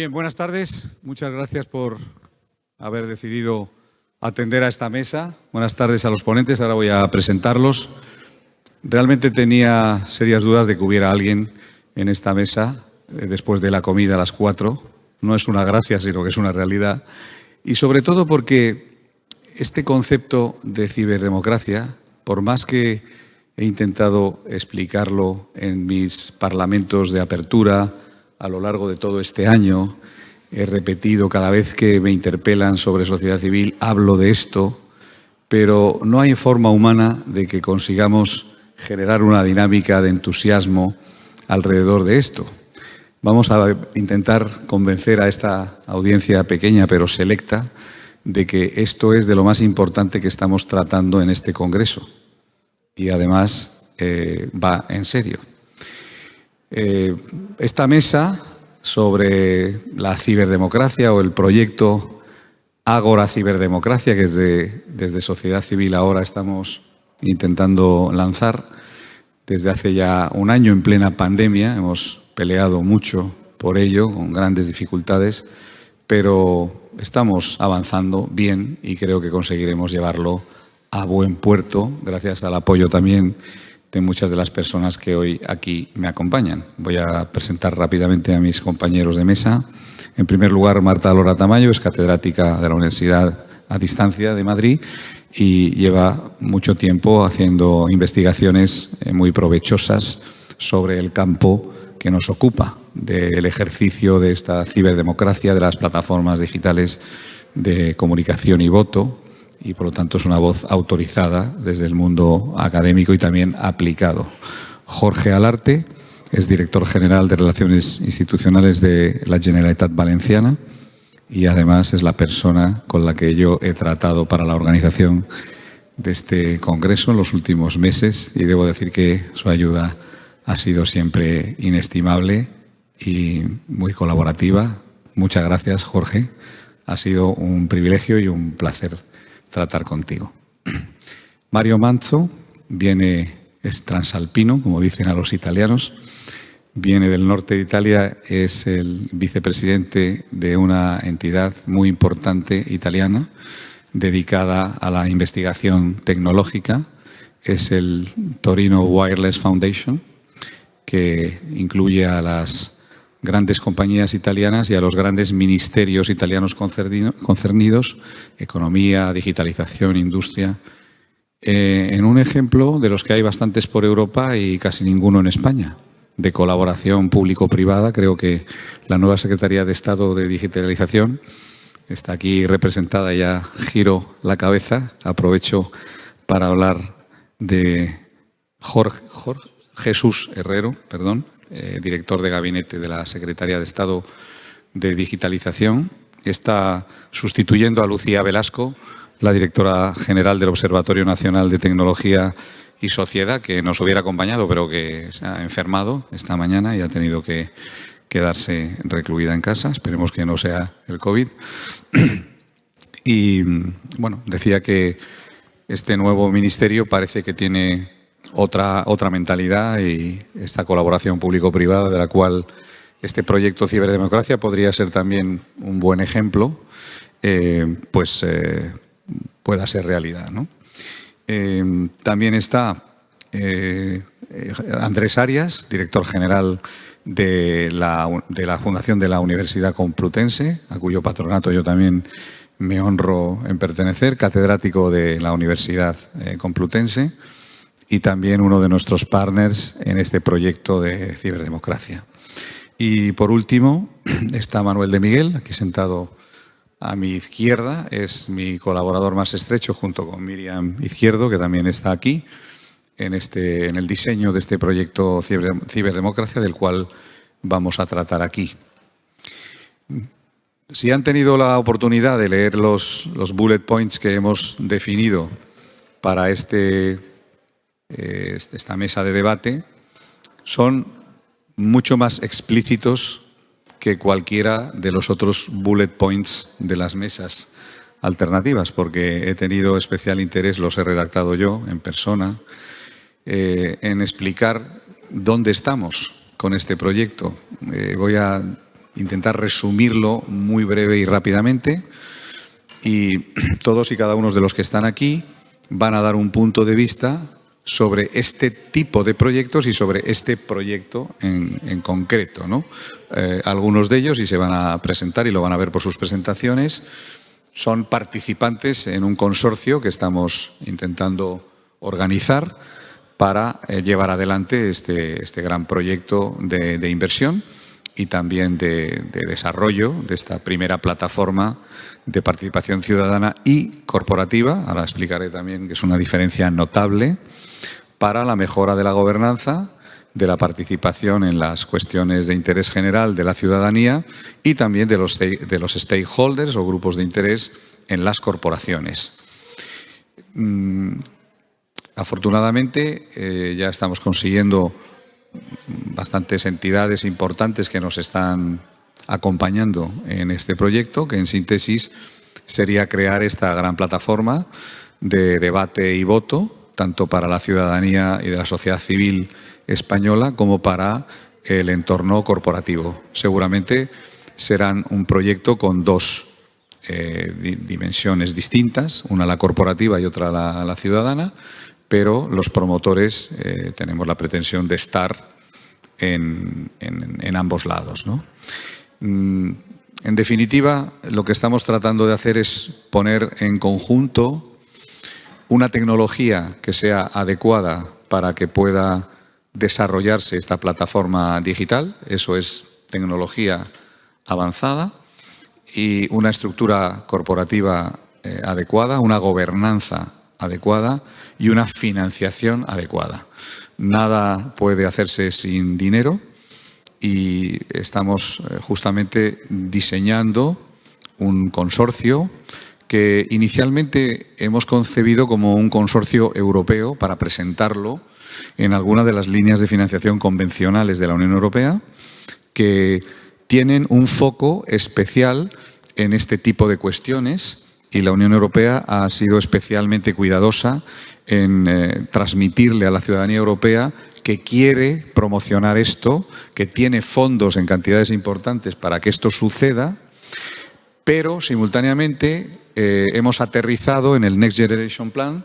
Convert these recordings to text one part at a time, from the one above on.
Bien, buenas tardes. Muchas gracias por haber decidido atender a esta mesa. Buenas tardes a los ponentes. Ahora voy a presentarlos. Realmente tenía serias dudas de que hubiera alguien en esta mesa después de la comida a las 4. No es una gracia, sino que es una realidad. Y sobre todo porque este concepto de ciberdemocracia, por más que he intentado explicarlo en mis parlamentos de apertura a lo largo de todo este año, he repetido cada vez que me interpelan sobre sociedad civil, hablo de esto, pero no hay forma humana de que consigamos generar una dinámica de entusiasmo alrededor de esto. Vamos a intentar convencer a esta audiencia pequeña pero selecta de que esto es de lo más importante que estamos tratando en este Congreso. Y además va en serio. Esta mesa sobre la ciberdemocracia o el proyecto Ágora Ciberdemocracia, que desde Sociedad Civil ahora estamos intentando lanzar, desde hace ya un año en plena pandemia, hemos peleado mucho por ello, con grandes dificultades, pero estamos avanzando bien y creo que conseguiremos llevarlo a buen puerto, gracias al apoyo también de muchas de las personas que hoy aquí me acompañan. Voy a presentar rápidamente a mis compañeros de mesa. En primer lugar, Marta Lora Tamayo es catedrática de la Universidad a Distancia de Madrid y lleva mucho tiempo haciendo investigaciones muy provechosas sobre el campo que nos ocupa, del ejercicio de esta ciberdemocracia, de las plataformas digitales de comunicación y voto, y por lo tanto es una voz autorizada desde el mundo académico y también aplicado. Jorge Alarte es director general de Relaciones Institucionales de la Generalitat Valenciana y además es la persona con la que yo he tratado para la organización de este congreso en los últimos meses y debo decir que su ayuda ha sido siempre inestimable y muy colaborativa. Muchas gracias, Jorge. Ha sido un privilegio y un placer tratar contigo. Mario Manzo es transalpino, como dicen a los italianos, viene del norte de Italia, es el vicepresidente de una entidad muy importante italiana dedicada a la investigación tecnológica, es el Torino Wireless Foundation, que incluye a las grandes compañías italianas y a los grandes ministerios italianos concernidos, economía, digitalización, industria, en un ejemplo de los que hay bastantes por Europa y casi ninguno en España, de colaboración público-privada. Creo que la nueva Secretaría de Estado de Digitalización está aquí representada, ya giro la cabeza, aprovecho para hablar de Jesús Herrero, director de gabinete de la Secretaría de Estado de Digitalización. Está sustituyendo a Lucía Velasco, la directora general del Observatorio Nacional de Tecnología y Sociedad, que nos hubiera acompañado, pero que se ha enfermado esta mañana y ha tenido que quedarse recluida en casa. Esperemos que no sea el COVID. Y, bueno, decía que este nuevo ministerio parece que tiene otra mentalidad y esta colaboración público-privada de la cual este proyecto Ciberdemocracia podría ser también un buen ejemplo, pueda ser realidad, ¿no? También está Andrés Arias, director general de la Fundación de la Universidad Complutense, a cuyo patronato yo también me honro en pertenecer, catedrático de la Universidad Complutense, y también uno de nuestros partners en este proyecto de ciberdemocracia. Y por último está Manuel de Miguel, aquí sentado a mi izquierda, es mi colaborador más estrecho junto con Miriam Izquierdo, que también está aquí en el diseño de este proyecto Ciberdemocracia, del cual vamos a tratar aquí. Si han tenido la oportunidad de leer los bullet points que hemos definido para esta mesa de debate, son mucho más explícitos que cualquiera de los otros bullet points de las mesas alternativas, porque he tenido especial interés, los he redactado yo en persona, en explicar dónde estamos con este proyecto. Voy a intentar resumirlo muy breve y rápidamente. Y todos y cada uno de los que están aquí van a dar un punto de vista sobre este tipo de proyectos y sobre este proyecto en concreto, ¿no? Algunos de ellos, y se van a presentar y lo van a ver por sus presentaciones, son participantes en un consorcio que estamos intentando organizar para llevar adelante este gran proyecto de inversión y también de desarrollo de esta primera plataforma de participación ciudadana y corporativa. Ahora explicaré también que es una diferencia notable para la mejora de la gobernanza, de la participación en las cuestiones de interés general de la ciudadanía y también de los stakeholders o grupos de interés en las corporaciones. Afortunadamente ya estamos consiguiendo bastantes entidades importantes que nos están acompañando en este proyecto, que en síntesis sería crear esta gran plataforma de debate y voto, tanto para la ciudadanía y de la sociedad civil española como para el entorno corporativo. Seguramente serán un proyecto con dos dimensiones distintas, una la corporativa y otra la ciudadana, pero los promotores tenemos la pretensión de estar en ambos lados, ¿no? En definitiva, lo que estamos tratando de hacer es poner en conjunto una tecnología que sea adecuada para que pueda desarrollarse esta plataforma digital, eso es tecnología avanzada, y una estructura corporativa adecuada, una gobernanza adecuada y una financiación adecuada. Nada puede hacerse sin dinero y estamos justamente diseñando un consorcio que inicialmente hemos concebido como un consorcio europeo para presentarlo en alguna de las líneas de financiación convencionales de la Unión Europea, que tienen un foco especial en este tipo de cuestiones, y la Unión Europea ha sido especialmente cuidadosa en transmitirle a la ciudadanía europea que quiere promocionar esto, que tiene fondos en cantidades importantes para que esto suceda, pero simultáneamente hemos aterrizado en el Next Generation Plan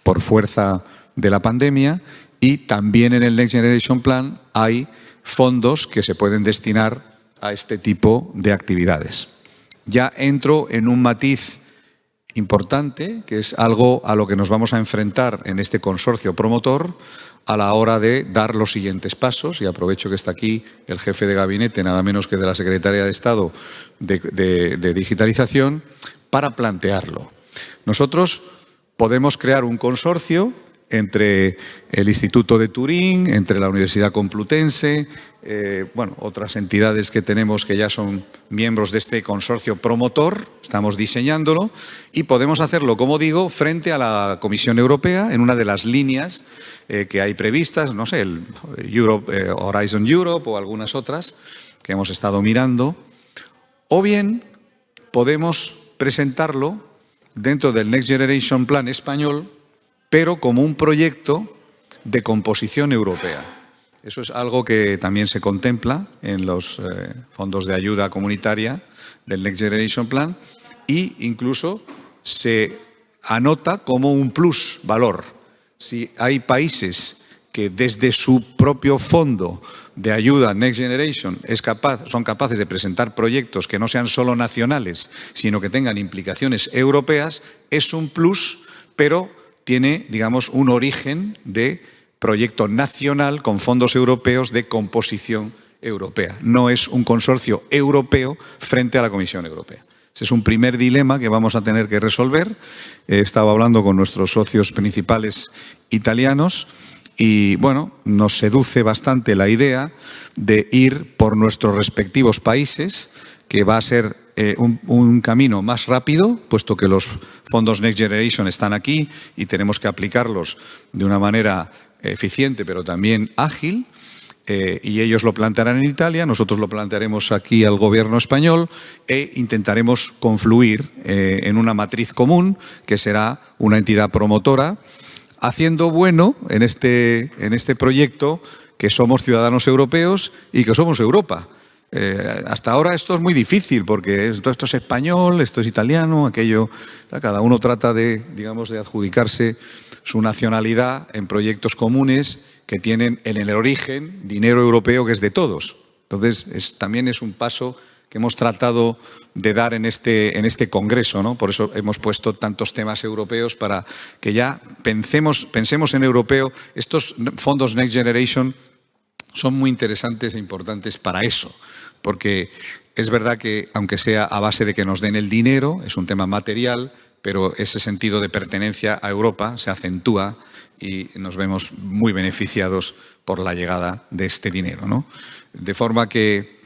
por fuerza de la pandemia, y también en el Next Generation Plan hay fondos que se pueden destinar a este tipo de actividades. Ya entro en un matiz importante, que es algo a lo que nos vamos a enfrentar en este consorcio promotor a la hora de dar los siguientes pasos, y aprovecho que está aquí el jefe de gabinete, nada menos que de la Secretaría de Estado de Digitalización, para plantearlo. Nosotros podemos crear un consorcio entre el Instituto de Turín, entre la Universidad Complutense, otras entidades que tenemos que ya son miembros de este consorcio promotor, estamos diseñándolo, y podemos hacerlo, como digo, frente a la Comisión Europea, en una de las líneas que hay previstas, no sé, el Horizon Europe o algunas otras que hemos estado mirando, o bien podemos presentarlo dentro del Next Generation Plan español, pero como un proyecto de composición europea. Eso es algo que también se contempla en los fondos de ayuda comunitaria del Next Generation Plan, e incluso se anota como un plus valor. Si hay países que desde su propio fondo de ayuda Next Generation son capaces de presentar proyectos que no sean solo nacionales, sino que tengan implicaciones europeas, es un plus, pero tiene, digamos, un origen de proyecto nacional con fondos europeos de composición europea. No es un consorcio europeo frente a la Comisión Europea. Ese es un primer dilema que vamos a tener que resolver. He estado hablando con nuestros socios principales italianos y, bueno, nos seduce bastante la idea de ir por nuestros respectivos países, que va a ser un camino más rápido, puesto que los fondos Next Generation están aquí y tenemos que aplicarlos de una manera eficiente, pero también ágil, y ellos lo plantearán en Italia, nosotros lo plantearemos aquí al Gobierno español e intentaremos confluir en una matriz común, que será una entidad promotora, haciendo bueno en este proyecto que somos ciudadanos europeos y que somos Europa. Hasta ahora esto es muy difícil porque esto es español, esto es italiano, aquello. Cada uno trata de, digamos, de adjudicarse su nacionalidad en proyectos comunes que tienen en el origen dinero europeo que es de todos. Entonces, también es un paso que hemos tratado de dar en este congreso, ¿no? Por eso hemos puesto tantos temas europeos para que ya pensemos en europeo. Estos fondos Next Generation son muy interesantes e importantes para eso, porque es verdad que, aunque sea a base de que nos den el dinero, es un tema material, pero ese sentido de pertenencia a Europa se acentúa y nos vemos muy beneficiados por la llegada de este dinero, ¿no? De forma que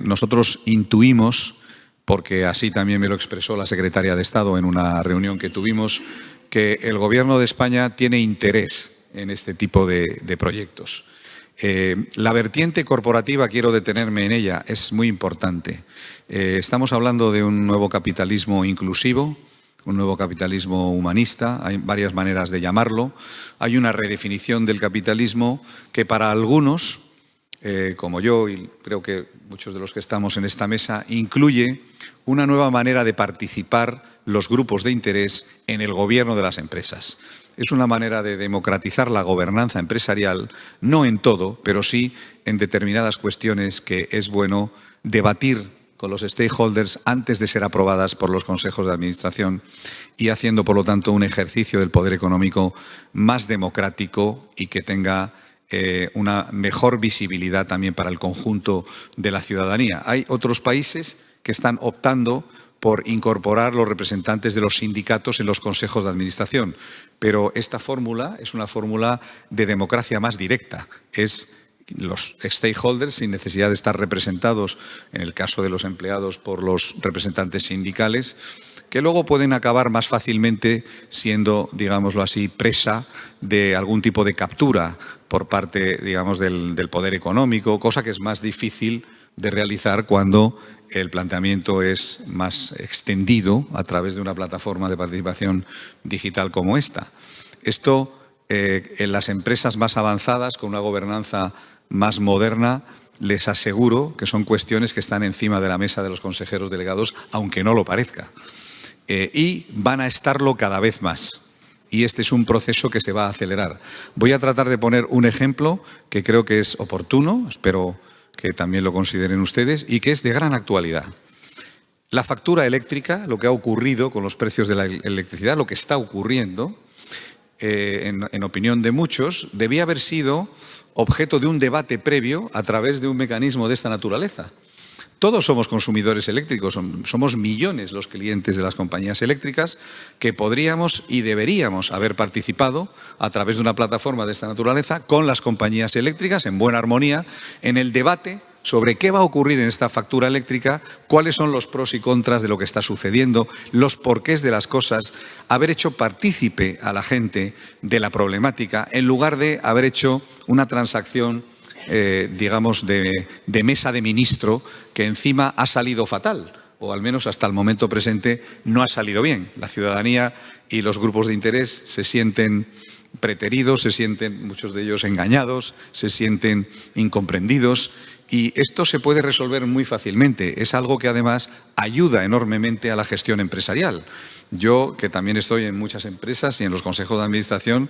nosotros intuimos, porque así también me lo expresó la secretaria de Estado en una reunión que tuvimos, que el Gobierno de España tiene interés en este tipo de proyectos. La vertiente corporativa, quiero detenerme en ella, es muy importante. Estamos hablando de un nuevo capitalismo inclusivo, un nuevo capitalismo humanista, hay varias maneras de llamarlo. Hay una redefinición del capitalismo que para algunos, como yo y creo que muchos de los que estamos en esta mesa, incluye una nueva manera de participar los grupos de interés en el gobierno de las empresas. Es una manera de democratizar la gobernanza empresarial, no en todo, pero sí en determinadas cuestiones que es bueno debatir con los stakeholders antes de ser aprobadas por los consejos de administración y haciendo, por lo tanto, un ejercicio del poder económico más democrático y que tenga una mejor visibilidad también para el conjunto de la ciudadanía. Hay otros países que están optando por incorporar los representantes de los sindicatos en los consejos de administración, pero esta fórmula es una fórmula de democracia más directa. Es los stakeholders, sin necesidad de estar representados, en el caso de los empleados, por los representantes sindicales, que luego pueden acabar más fácilmente siendo, digámoslo así, presa de algún tipo de captura por parte, digamos, del poder económico, cosa que es más difícil de realizar cuando el planteamiento es más extendido a través de una plataforma de participación digital como esta. Esto, en las empresas más avanzadas, con una gobernanza más moderna, les aseguro que son cuestiones que están encima de la mesa de los consejeros delegados, aunque no lo parezca. Y van a estarlo cada vez más. Y este es un proceso que se va a acelerar. Voy a tratar de poner un ejemplo que creo que es oportuno, espero que también lo consideren ustedes, y que es de gran actualidad. La factura eléctrica, lo que ha ocurrido con los precios de la electricidad, lo que está ocurriendo, en opinión de muchos, debía haber sido objeto de un debate previo a través de un mecanismo de esta naturaleza. Todos somos consumidores eléctricos, somos millones los clientes de las compañías eléctricas que podríamos y deberíamos haber participado a través de una plataforma de esta naturaleza con las compañías eléctricas en buena armonía en el debate sobre qué va a ocurrir en esta factura eléctrica, cuáles son los pros y contras de lo que está sucediendo, los porqués de las cosas, haber hecho partícipe a la gente de la problemática en lugar de haber hecho una transacción digamos, de mesa de ministro que encima ha salido fatal, o al menos hasta el momento presente no ha salido bien. La ciudadanía y los grupos de interés se sienten preteridos, se sienten, muchos de ellos, engañados, se sienten incomprendidos, y esto se puede resolver muy fácilmente. Es algo que además ayuda enormemente a la gestión empresarial. Yo, que también estoy en muchas empresas y en los consejos de administración,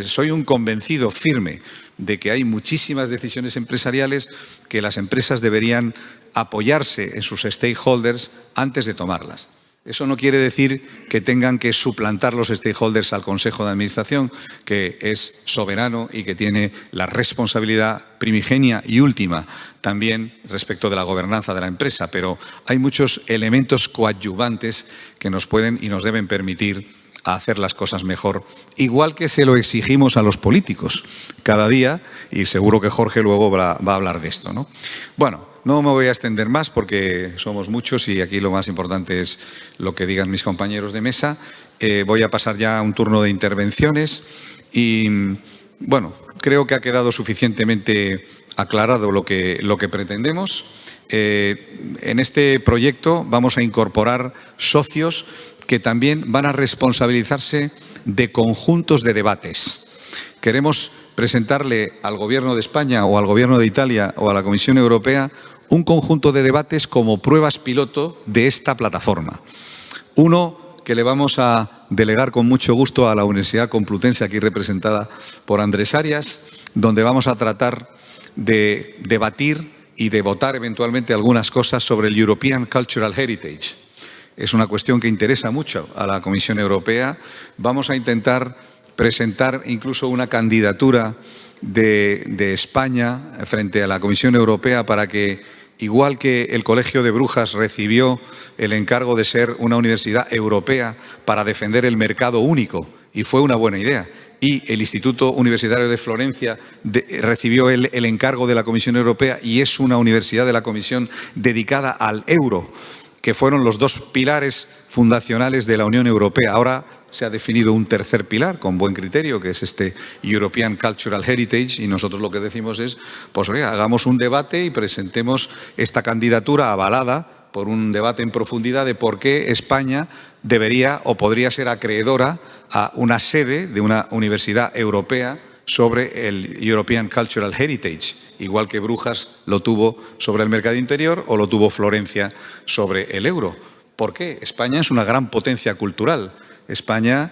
soy un convencido firme de que hay muchísimas decisiones empresariales que las empresas deberían apoyarse en sus stakeholders antes de tomarlas. Eso no quiere decir que tengan que suplantar los stakeholders al Consejo de Administración, que es soberano y que tiene la responsabilidad primigenia y última también respecto de la gobernanza de la empresa, pero hay muchos elementos coadyuvantes que nos pueden y nos deben permitir hacer las cosas mejor, igual que se lo exigimos a los políticos cada día, y seguro que Jorge luego va a hablar de esto, ¿no? Bueno, no me voy a extender más porque somos muchos y aquí lo más importante es lo que digan mis compañeros de mesa. Voy a pasar ya a un turno de intervenciones y, bueno, creo que ha quedado suficientemente aclarado lo que pretendemos. En este proyecto vamos a incorporar socios que también van a responsabilizarse de conjuntos de debates. Queremos presentarle al Gobierno de España o al Gobierno de Italia o a la Comisión Europea un conjunto de debates como pruebas piloto de esta plataforma. Uno que le vamos a delegar con mucho gusto a la Universidad Complutense, aquí representada por Andrés Arias, donde vamos a tratar de debatir y de votar eventualmente algunas cosas sobre el European Cultural Heritage. Es una cuestión que interesa mucho a la Comisión Europea. Vamos a intentar presentar incluso una candidatura de España frente a la Comisión Europea para que, igual que el Colegio de Brujas recibió el encargo de ser una universidad europea para defender el mercado único, y fue una buena idea, y el Instituto Universitario de Florencia recibió el encargo de la Comisión Europea y es una universidad de la Comisión dedicada al euro, que fueron los dos pilares fundacionales de la Unión Europea. Ahora se ha definido un tercer pilar con buen criterio, que es este European Cultural Heritage, y nosotros lo que decimos es, pues oiga, hagamos un debate y presentemos esta candidatura avalada por un debate en profundidad de por qué España debería o podría ser acreedora a una sede de una universidad europea sobre el European Cultural Heritage, igual que Brujas lo tuvo sobre el mercado interior o lo tuvo Florencia sobre el euro. ¿Por qué? España es una gran potencia cultural. España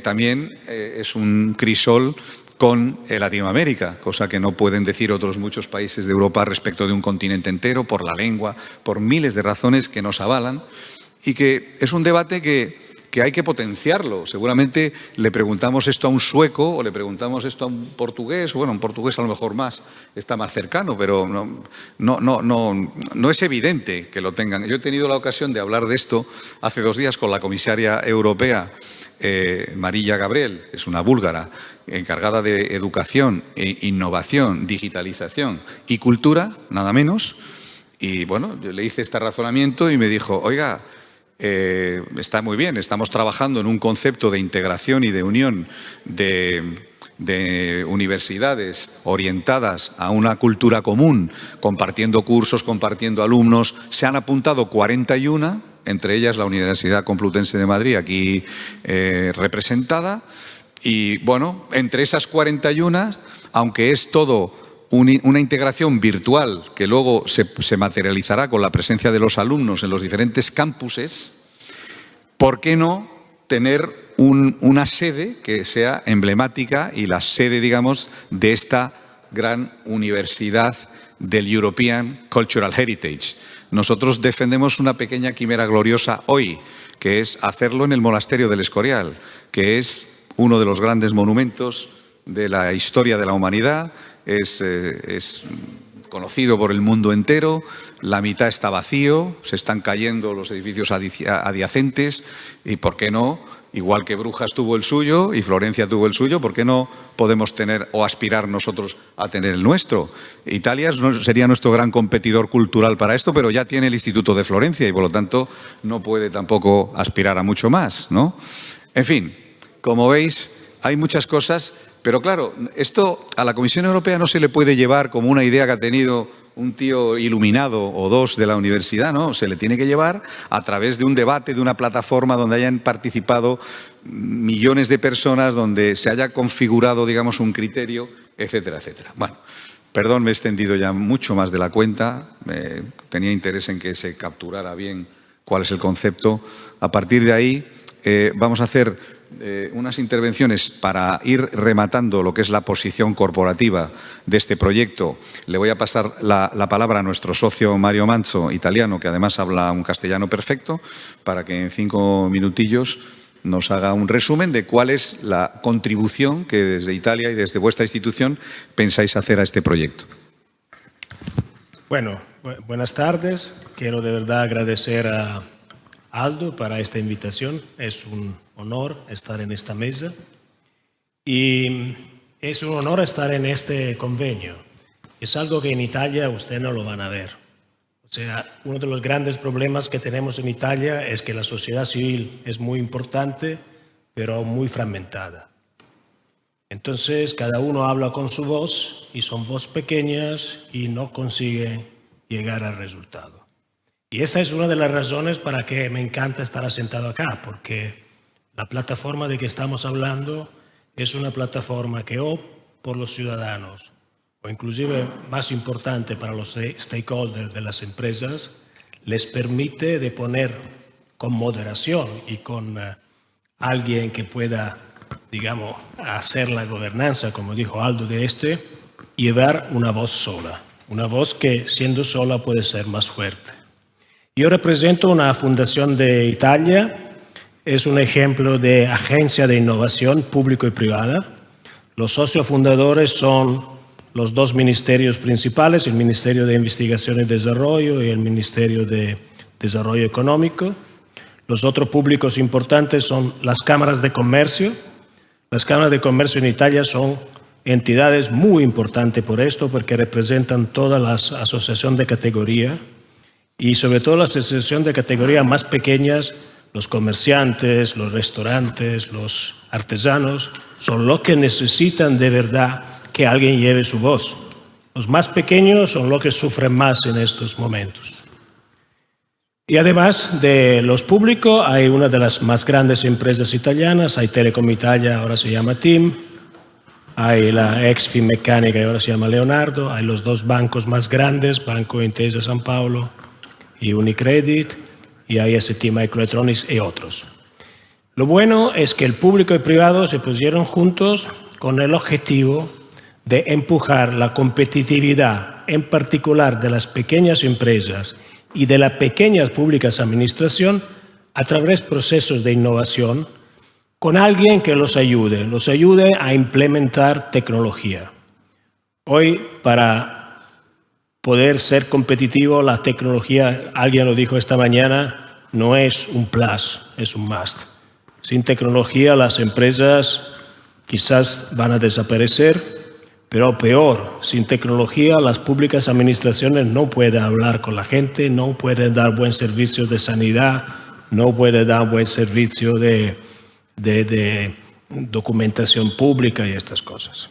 también es un crisol con Latinoamérica, cosa que no pueden decir otros muchos países de Europa respecto de un continente entero, por la lengua, por miles de razones que nos avalan, y que es un debate que hay que potenciarlo. Seguramente le preguntamos esto a un sueco o le preguntamos esto a un portugués, bueno, un portugués a lo mejor está más cercano, pero no es evidente que lo tengan. Yo he tenido la ocasión de hablar de esto hace 2 días con la comisaria europea, Marija Gabriel, es una búlgara, encargada de educación, innovación, digitalización y cultura, nada menos. Y bueno, yo le hice este razonamiento y me dijo, oiga, está muy bien, estamos trabajando en un concepto de integración y de unión de universidades orientadas a una cultura común, compartiendo cursos, compartiendo alumnos. Se han apuntado 41, entre ellas la Universidad Complutense de Madrid, aquí representada. Y bueno, entre esas 41, aunque es todo una integración virtual que luego se materializará con la presencia de los alumnos en los diferentes campuses, ¿por qué no tener una sede que sea emblemática y la sede, digamos, de esta gran universidad del European Cultural Heritage? Nosotros defendemos una pequeña quimera gloriosa hoy, que es hacerlo en el Monasterio del Escorial, que es uno de los grandes monumentos de la historia de la humanidad. Es conocido por el mundo entero, la mitad está vacío, se están cayendo los edificios adyacentes y, ¿por qué no? Igual que Brujas tuvo el suyo y Florencia tuvo el suyo, ¿por qué no podemos tener o aspirar nosotros a tener el nuestro? Italia sería nuestro gran competidor cultural para esto, pero ya tiene el Instituto de Florencia y por lo tanto no puede tampoco aspirar a mucho más, ¿no? En fin, como veis, hay muchas cosas. Pero claro, esto a la Comisión Europea no se le puede llevar como una idea que ha tenido un tío iluminado o dos de la universidad, ¿no? Se le tiene que llevar a través de un debate, de una plataforma donde hayan participado millones de personas, donde se haya configurado, digamos, un criterio, etcétera, etcétera. Bueno, perdón, me he extendido ya mucho más de la cuenta. Tenía interés en que se capturara bien cuál es el concepto. A partir de ahí vamos a hacer unas intervenciones para ir rematando lo que es la posición corporativa de este proyecto. Le voy a pasar la palabra a nuestro socio Mario Manzo, italiano, que además habla un castellano perfecto, para que en 5 minutillos nos haga un resumen de cuál es la contribución que desde Italia y desde vuestra institución pensáis hacer a este proyecto. Bueno, buenas tardes. Quiero de verdad agradecer a Aldo para esta invitación. Es un honor estar en esta mesa y es un honor estar en este convenio. Es algo que en Italia ustedes no lo van a ver. O sea, uno de los grandes problemas que tenemos en Italia es que la sociedad civil es muy importante, pero muy fragmentada. Entonces, cada uno habla con su voz y son voces pequeñas y no consiguen llegar al resultado. Y esta es una de las razones para que me encanta estar asentado acá, porque la plataforma de que estamos hablando es una plataforma que o por los ciudadanos o inclusive más importante para los stakeholders de las empresas, les permite de poner con moderación y con alguien que pueda, digamos, hacer la gobernanza, como dijo Aldo, llevar una voz sola, una voz que siendo sola puede ser más fuerte. Yo represento una fundación de Italia, es un ejemplo de agencia de innovación público y privada. Los socios fundadores son los dos ministerios principales, el Ministerio de Investigación y Desarrollo y el Ministerio de Desarrollo Económico. Los otros públicos importantes son las cámaras de comercio. Las cámaras de comercio en Italia son entidades muy importantes por esto, porque representan todas las asociaciones de categoría y sobre todo las asociaciones de categoría más pequeñas, los comerciantes, los restaurantes, los artesanos, son los que necesitan de verdad que alguien lleve su voz. Los más pequeños son los que sufren más en estos momentos. Y además de los públicos, hay una de las más grandes empresas italianas, hay Telecom Italia, ahora se llama TIM, hay la ex Finmeccanica, que ahora se llama Leonardo, hay los dos bancos más grandes, Banco Intesa San Paolo y Unicredit, y hay ST Microelectronics y otros. Lo bueno es que el público y privado se pusieron juntos con el objetivo de empujar la competitividad, en particular de las pequeñas empresas y de las pequeñas públicas administración, a través de procesos de innovación, con alguien que los ayude a implementar tecnología. Hoy, para poder ser competitivo, la tecnología, alguien lo dijo esta mañana, no es un plus, es un must. Sin tecnología las empresas quizás van a desaparecer, pero peor, sin tecnología las públicas administraciones no pueden hablar con la gente, no pueden dar buen servicio de sanidad, no pueden dar buen servicio de documentación pública y estas cosas.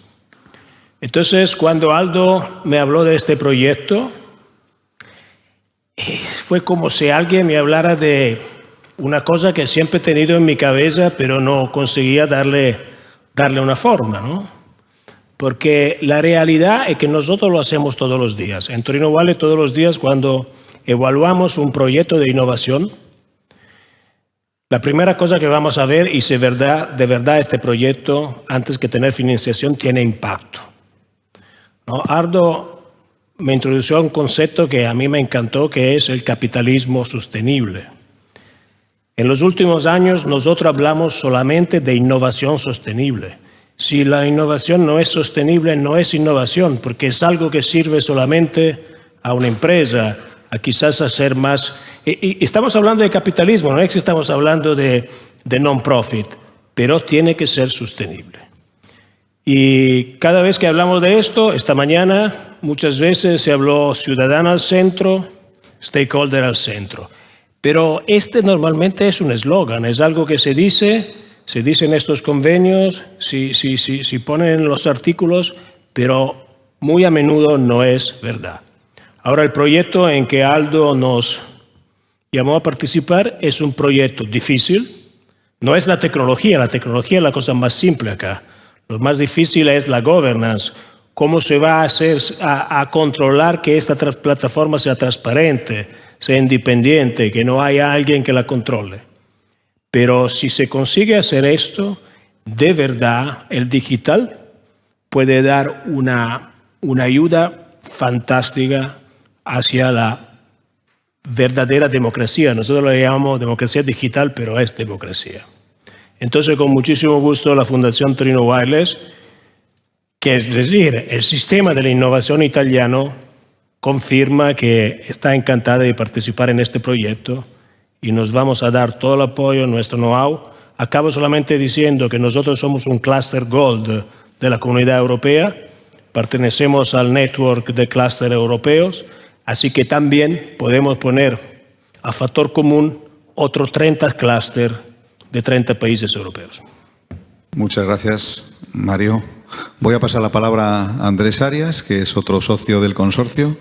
Entonces, cuando Aldo me habló de este proyecto, fue como si alguien me hablara de una cosa que siempre he tenido en mi cabeza, pero no conseguía darle una forma, ¿no? Porque la realidad es que nosotros lo hacemos todos los días. En Torino Valley todos los días cuando evaluamos un proyecto de innovación, la primera cosa que vamos a ver es si de verdad este proyecto, antes que tener financiación, tiene impacto. ¿No? Aldo me introdujo a un concepto que a mí me encantó, que es el capitalismo sostenible. En los últimos años nosotros hablamos solamente de innovación sostenible. Si la innovación no es sostenible, no es innovación, porque es algo que sirve solamente a una empresa, a quizás hacer más. Y estamos hablando de capitalismo, no es que estamos hablando de non-profit, pero tiene que ser sostenible. Y cada vez que hablamos de esto, esta mañana muchas veces se habló ciudadano al centro, stakeholder al centro. Pero este normalmente es un eslogan, es algo que se dice en estos convenios, si ponen los artículos, pero muy a menudo no es verdad. Ahora, el proyecto en que Aldo nos llamó a participar es un proyecto difícil. No es la tecnología es la cosa más simple acá. Lo más difícil es la governance, cómo se va a hacer a controlar que esta plataforma sea transparente, sea independiente, que no haya alguien que la controle. Pero si se consigue hacer esto, de verdad el digital puede dar una ayuda fantástica hacia la verdadera democracia. Nosotros lo llamamos democracia digital, pero es democracia. Entonces, con muchísimo gusto, la Fundación Torino Wireless, que es decir, el sistema de la innovación italiano, confirma que está encantada de participar en este proyecto y nos vamos a dar todo el apoyo, nuestro know-how. Acabo solamente diciendo que nosotros somos un cluster gold de la Comunidad Europea, pertenecemos al network de clústeres europeos, así que también podemos poner a factor común otros 30 clústeres de 30 países europeos. Muchas gracias, Mario. Voy a pasar la palabra a Andrés Arias, que es otro socio del consorcio.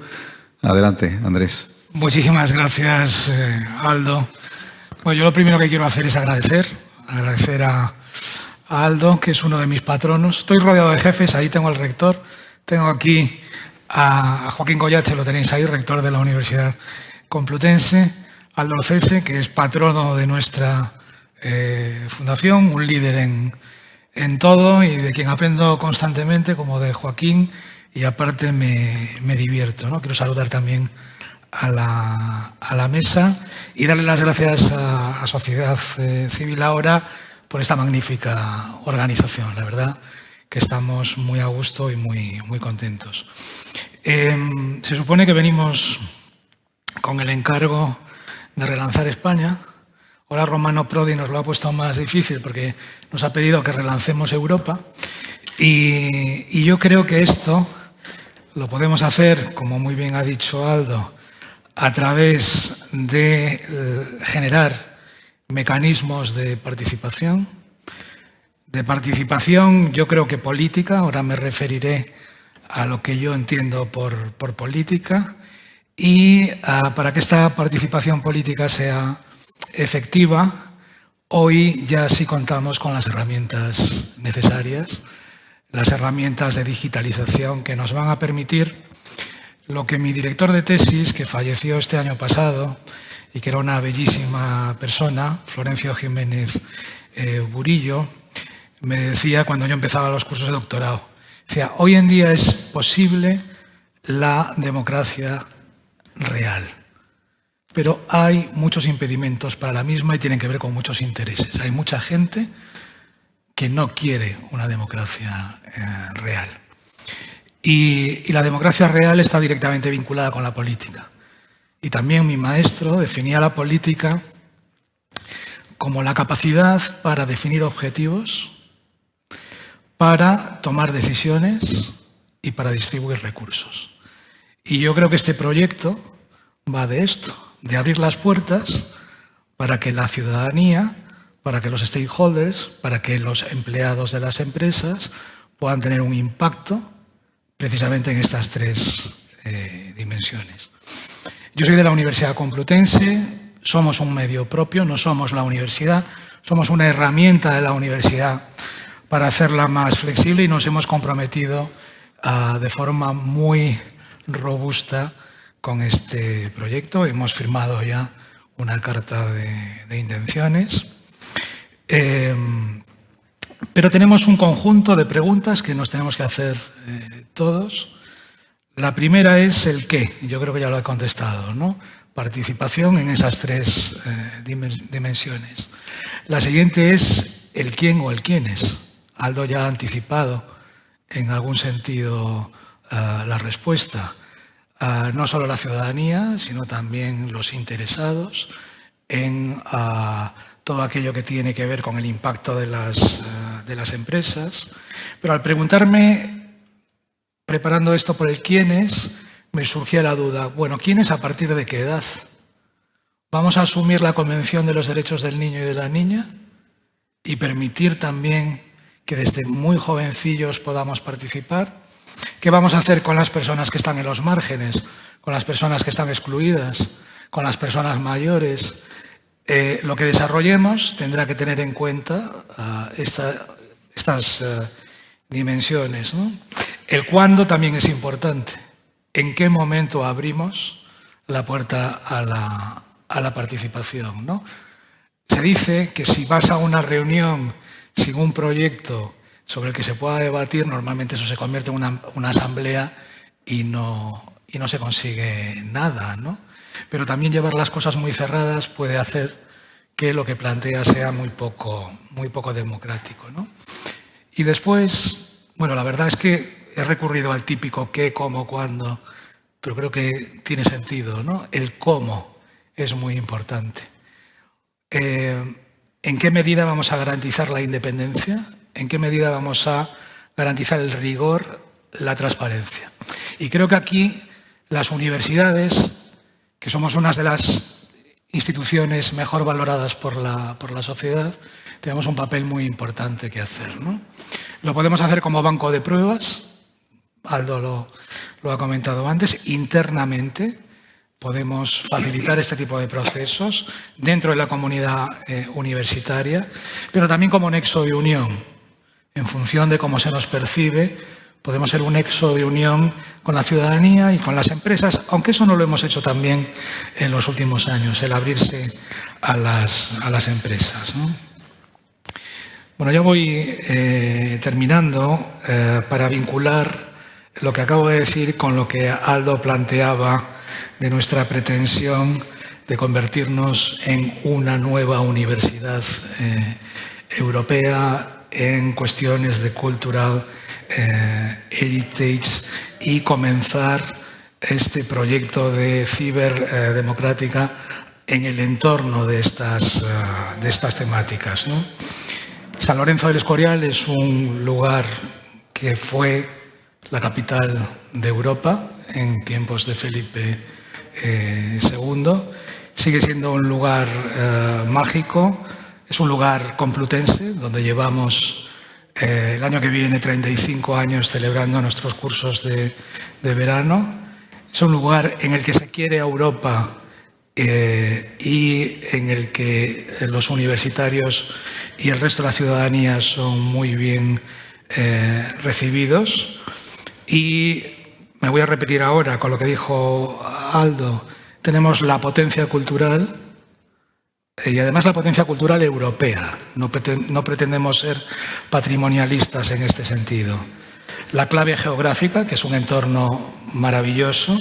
Adelante, Andrés. Muchísimas gracias, Aldo. Bueno, yo lo primero que quiero hacer es agradecer a Aldo, que es uno de mis patronos. Estoy rodeado de jefes, ahí tengo al rector, Tengo aquí a Joaquín Goyache, lo tenéis ahí, rector de la Universidad Complutense, Aldo Cese, que es patrono de nuestra fundación, un líder en todo y de quien aprendo constantemente, como de Joaquín, y aparte me divierto, ¿no? Quiero saludar también a la mesa y darle las gracias a Sociedad Civil Ahora por esta magnífica organización. La verdad que estamos muy a gusto y muy contentos. Se supone que venimos con el encargo de relanzar España. Ahora Romano Prodi nos lo ha puesto más difícil porque nos ha pedido que relancemos Europa y yo creo que esto lo podemos hacer, como muy bien ha dicho Aldo, a través de generar mecanismos de participación yo creo que política, ahora me referiré a lo que yo entiendo por política, y para que esta participación política sea efectiva, hoy ya sí contamos con las herramientas necesarias, las herramientas de digitalización que nos van a permitir lo que mi director de tesis, que falleció este año pasado y que era una bellísima persona, Florencio Jiménez Burillo, me decía cuando yo empezaba los cursos de doctorado. Decía, hoy en día es posible la democracia real, pero hay muchos impedimentos para la misma y tienen que ver con muchos intereses. Hay mucha gente que no quiere una democracia real. Y la democracia real está directamente vinculada con la política. Y también mi maestro definía la política como la capacidad para definir objetivos, para tomar decisiones y para distribuir recursos. Y yo creo que este proyecto va de esto, de abrir las puertas para que la ciudadanía, para que los stakeholders, para que los empleados de las empresas puedan tener un impacto precisamente en estas tres dimensiones. Yo soy de la Universidad Complutense, somos un medio propio, no somos la universidad, somos una herramienta de la universidad para hacerla más flexible y nos hemos comprometido de forma muy robusta con este proyecto. Hemos firmado ya una carta de intenciones. Pero tenemos un conjunto de preguntas que nos tenemos que hacer todos. La primera es el qué, yo creo que ya lo he contestado, ¿no? Participación en esas tres dimensiones. La siguiente es el quién o el quiénes. Aldo ya ha anticipado en algún sentido la respuesta. No solo la ciudadanía, sino también los interesados en todo aquello que tiene que ver con el impacto de las empresas. Pero al preguntarme, preparando esto por el quiénes, me surgía la duda, bueno, ¿quiénes a partir de qué edad? ¿Vamos a asumir la Convención de los Derechos del Niño y de la Niña y permitir también que desde muy jovencillos podamos participar? ¿Qué vamos a hacer con las personas que están en los márgenes, con las personas que están excluidas, con las personas mayores? Lo que desarrollemos tendrá que tener en cuenta estas dimensiones, ¿no? El cuándo también es importante. ¿En qué momento abrimos la puerta a la participación, ¿no? Se dice que si vas a una reunión sin un proyecto sobre el que se pueda debatir, normalmente eso se convierte en una asamblea y no se consigue nada, ¿no? Pero también llevar las cosas muy cerradas puede hacer que lo que plantea sea muy poco democrático, ¿no? Y después, bueno, la verdad es que he recurrido al típico qué, cómo, cuándo, pero creo que tiene sentido, ¿no? El cómo es muy importante. ¿En qué medida vamos a garantizar la independencia? ¿En qué medida vamos a garantizar el rigor, la transparencia? Y creo que aquí las universidades, que somos una de las instituciones mejor valoradas por la sociedad, tenemos un papel muy importante que hacer, ¿no? Lo podemos hacer como banco de pruebas, Aldo lo ha comentado antes, internamente podemos facilitar este tipo de procesos dentro de la comunidad universitaria, pero también como nexo de unión, en función de cómo se nos percibe, Podemos ser un nexo de unión con la ciudadanía y con las empresas, aunque eso no lo hemos hecho también en los últimos años, el abrirse a las empresas, ¿no? Bueno, ya voy terminando para vincular lo que acabo de decir con lo que Aldo planteaba de nuestra pretensión de convertirnos en una nueva universidad europea en cuestiones de cultural heritage y comenzar este proyecto de ciberdemocrática en el entorno de estas temáticas, ¿no? San Lorenzo del Escorial es un lugar que fue la capital de Europa en tiempos de Felipe II. Sigue siendo un lugar mágico, es un lugar complutense donde llevamos el año que viene 35 años celebrando nuestros cursos de verano. Es un lugar en el que se quiere a Europa y en el que los universitarios y el resto de la ciudadanía son muy bien recibidos. Y me voy a repetir ahora con lo que dijo Aldo. Tenemos la potencia cultural y además la potencia cultural europea. No pretendemos ser patrimonialistas en este sentido. La clave geográfica, que es un entorno maravilloso,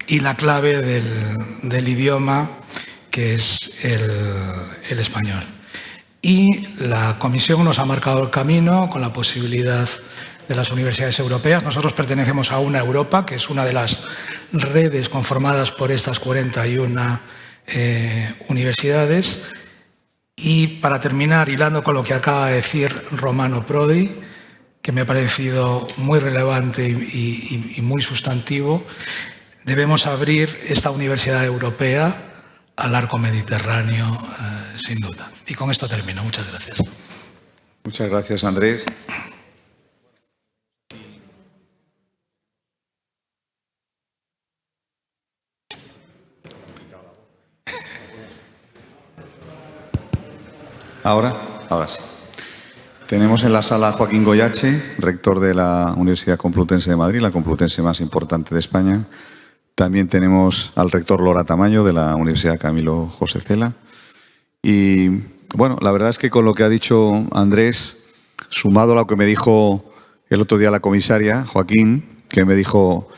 y la clave del idioma, que es el español. Y la Comisión nos ha marcado el camino con la posibilidad de las universidades europeas. Nosotros pertenecemos a una Europa, que es una de las redes conformadas por estas 41 universidades. Y para terminar, hilando con lo que acaba de decir Romano Prodi, que me ha parecido muy relevante y muy sustantivo, debemos abrir esta universidad europea al arco mediterráneo, sin duda. Y con esto termino. Muchas gracias. Muchas gracias, Andrés. Ahora sí. Tenemos en la sala a Joaquín Goyache, rector de la Universidad Complutense de Madrid, la Complutense más importante de España. También tenemos al rector Lora Tamayo, de la Universidad Camilo José Cela. Y bueno, la verdad es que con lo que ha dicho Andrés, sumado a lo que me dijo el otro día la comisaria, Joaquín, que me dijo,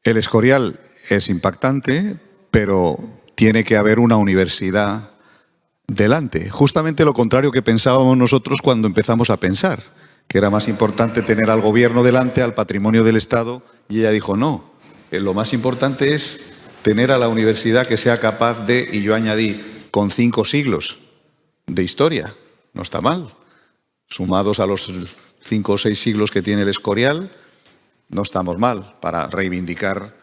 el Escorial es impactante, pero tiene que haber una universidad delante. Justamente lo contrario que pensábamos nosotros cuando empezamos a pensar, que era más importante tener al gobierno delante, al patrimonio del Estado, y ella dijo no, lo más importante es tener a la universidad que sea capaz de, y yo añadí, con 5 siglos de historia, no está mal, sumados a los 5 o 6 siglos que tiene el Escorial, no estamos mal para reivindicar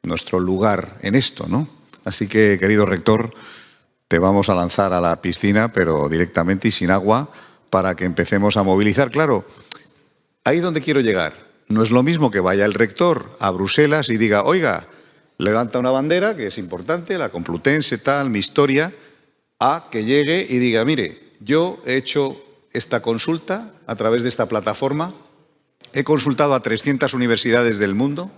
nuestro lugar en esto, ¿no? Así que, querido rector, te vamos a lanzar a la piscina, pero directamente y sin agua, para que empecemos a movilizar. Claro, ahí es donde quiero llegar. No es lo mismo que vaya el rector a Bruselas y diga, oiga, levanta una bandera, que es importante, la Complutense, tal, mi historia, a que llegue y diga, mire, yo he hecho esta consulta a través de esta plataforma, he consultado a 300 universidades del mundo,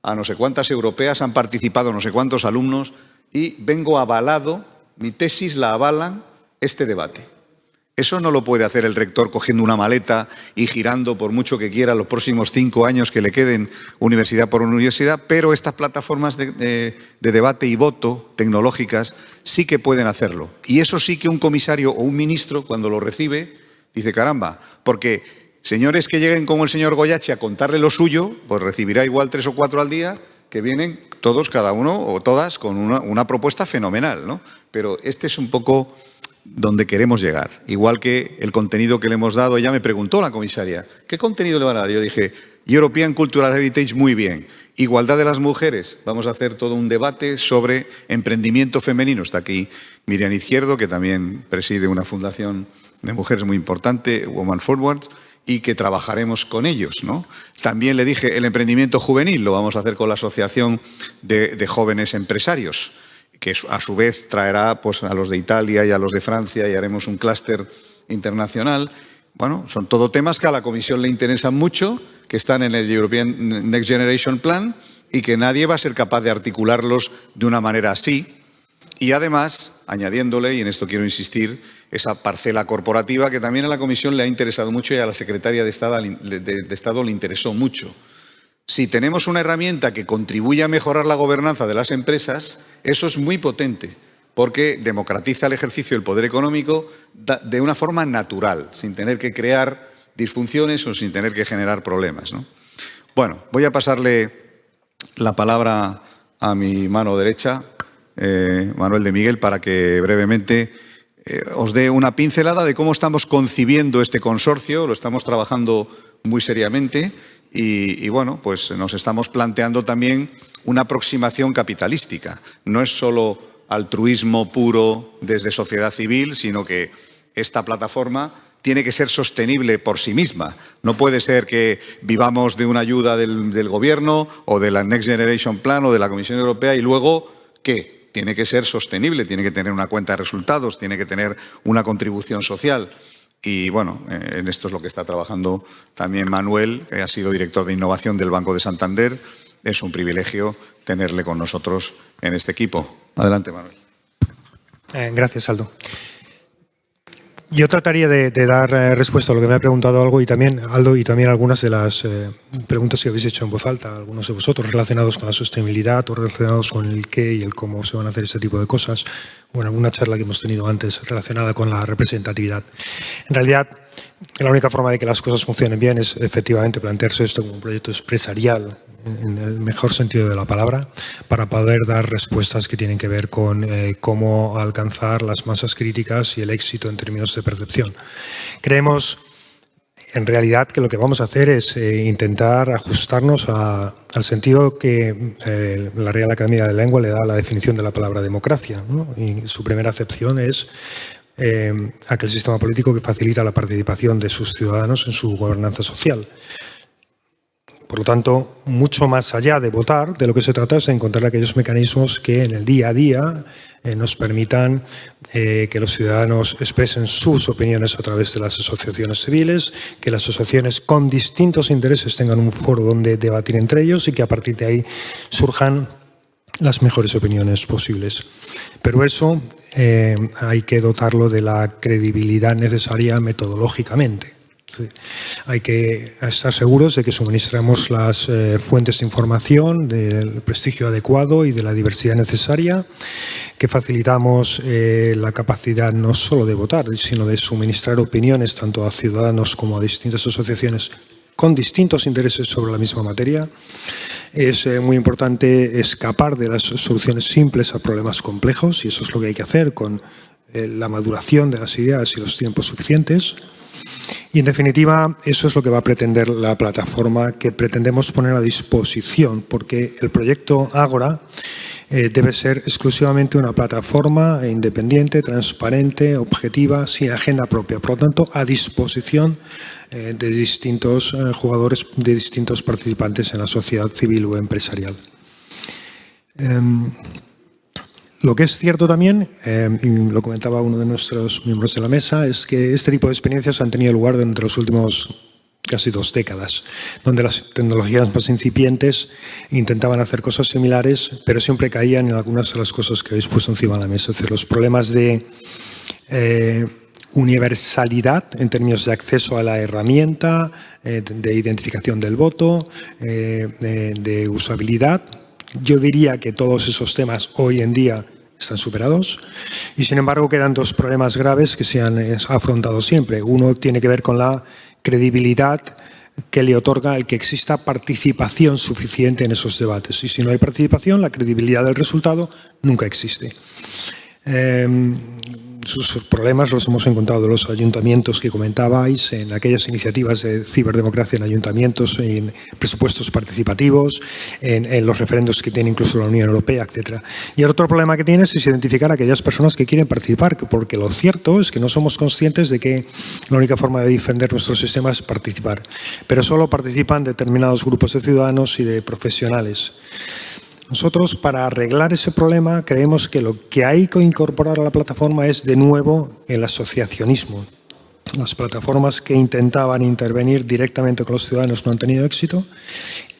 a no sé cuántas europeas, han participado no sé cuántos alumnos y vengo avalado, mi tesis la avalan este debate. Eso no lo puede hacer el rector cogiendo una maleta y girando por mucho que quiera los próximos 5 años que le queden universidad por universidad, pero estas plataformas de debate y voto tecnológicas sí que pueden hacerlo. Y eso sí que un comisario o un ministro, cuando lo recibe, dice caramba, porque señores que lleguen como el señor Goyache a contarle lo suyo, pues recibirá igual 3 o 4 al día, que vienen todos, cada uno o todas, con una propuesta fenomenal, ¿no? Pero este es un poco donde queremos llegar. Igual que el contenido que le hemos dado, ella me preguntó la comisaria, ¿qué contenido le van a dar? Yo dije, European Cultural Heritage, muy bien. Igualdad de las mujeres, vamos a hacer todo un debate sobre emprendimiento femenino. Está aquí Miriam Izquierdo, que también preside una fundación de mujeres muy importante, Women Forward, y que trabajaremos con ellos, ¿no? También le dije, el emprendimiento juvenil lo vamos a hacer con la Asociación de Jóvenes Empresarios, que a su vez traerá pues, a los de Italia y a los de Francia y haremos un clúster internacional. Bueno, son todo temas que a la Comisión le interesan mucho, que están en el European Next Generation Plan y que nadie va a ser capaz de articularlos de una manera así. Y además, añadiéndole, y en esto quiero insistir, esa parcela corporativa que también a la Comisión le ha interesado mucho y a la Secretaría de Estado le interesó mucho. Si tenemos una herramienta que contribuye a mejorar la gobernanza de las empresas, eso es muy potente, porque democratiza el ejercicio del poder económico de una forma natural, sin tener que crear disfunciones o sin tener que generar problemas, ¿no? Bueno, voy a pasarle la palabra a mi mano derecha, Manuel de Miguel, para que brevemente os dé una pincelada de cómo estamos concibiendo este consorcio. Lo estamos trabajando muy seriamente y bueno, pues nos estamos planteando también una aproximación capitalística. No es solo altruismo puro desde sociedad civil, sino que esta plataforma tiene que ser sostenible por sí misma. No puede ser que vivamos de una ayuda del Gobierno o de la Next Generation Plan o de la Comisión Europea y luego, ¿qué? Tiene que ser sostenible, tiene que tener una cuenta de resultados, tiene que tener una contribución social. Y bueno, en esto es lo que está trabajando también Manuel, que ha sido director de innovación del Banco de Santander. Es un privilegio tenerle con nosotros en este equipo. Adelante, Manuel. Gracias, Aldo. Yo trataría de dar respuesta a lo que me ha preguntado Aldo y también algunas de las preguntas que habéis hecho en voz alta, algunos de vosotros, relacionados con la sostenibilidad o relacionados con el qué y el cómo se van a hacer este tipo de cosas. Bueno, una charla que hemos tenido antes relacionada con la representatividad. En realidad, la única forma de que las cosas funcionen bien es efectivamente plantearse esto como un proyecto empresarial, en el mejor sentido de la palabra, para poder dar respuestas que tienen que ver con cómo alcanzar las masas críticas y el éxito en términos de percepción. Creemos, en realidad, que lo que vamos a hacer es intentar ajustarnos al sentido que la Real Academia de la Lengua le da a la definición de la palabra democracia, ¿no? Y su primera acepción es aquel sistema político que facilita la participación de sus ciudadanos en su gobernanza social. Por lo tanto, mucho más allá de votar, de lo que se trata es de encontrar aquellos mecanismos que en el día a día nos permitan que los ciudadanos expresen sus opiniones a través de las asociaciones civiles, que las asociaciones con distintos intereses tengan un foro donde debatir entre ellos y que a partir de ahí surjan las mejores opiniones posibles. Pero eso hay que dotarlo de la credibilidad necesaria metodológicamente. Hay que estar seguros de que suministramos las fuentes de información del prestigio adecuado y de la diversidad necesaria, que facilitamos la capacidad no solo de votar, sino de suministrar opiniones tanto a ciudadanos como a distintas asociaciones con distintos intereses sobre la misma materia. Es muy importante escapar de las soluciones simples a problemas complejos, y eso es lo que hay que hacer con la maduración de las ideas y los tiempos suficientes. Y en definitiva, eso es lo que va a pretender la plataforma que pretendemos poner a disposición, porque el proyecto Ágora debe ser exclusivamente una plataforma independiente, transparente, objetiva, sin agenda propia. Por lo tanto, a disposición de distintos jugadores, de distintos participantes en la sociedad civil o empresarial. Lo que es cierto también, y lo comentaba uno de nuestros miembros de la mesa, es que este tipo de experiencias han tenido lugar durante los últimos casi 2 décadas, donde las tecnologías más incipientes intentaban hacer cosas similares, pero siempre caían en algunas de las cosas que habéis puesto encima de la mesa. Es decir, los problemas de universalidad en términos de acceso a la herramienta, de identificación del voto, de usabilidad. Yo diría que todos esos temas hoy en día están superados y, sin embargo, quedan 2 problemas graves que se han afrontado siempre. Uno tiene que ver con la credibilidad que le otorga el que exista participación suficiente en esos debates. Y si no hay participación, la credibilidad del resultado nunca existe. Sus problemas los hemos encontrado en los ayuntamientos que comentabais, en aquellas iniciativas de ciberdemocracia en ayuntamientos, en presupuestos participativos, en los referendos que tiene incluso la Unión Europea, etc. Y el otro problema que tiene es identificar a aquellas personas que quieren participar, porque lo cierto es que no somos conscientes de que la única forma de defender nuestro sistema es participar, pero solo participan determinados grupos de ciudadanos y de profesionales. Nosotros, para arreglar ese problema, creemos que lo que hay que incorporar a la plataforma es, de nuevo, el asociacionismo. Las plataformas que intentaban intervenir directamente con los ciudadanos no han tenido éxito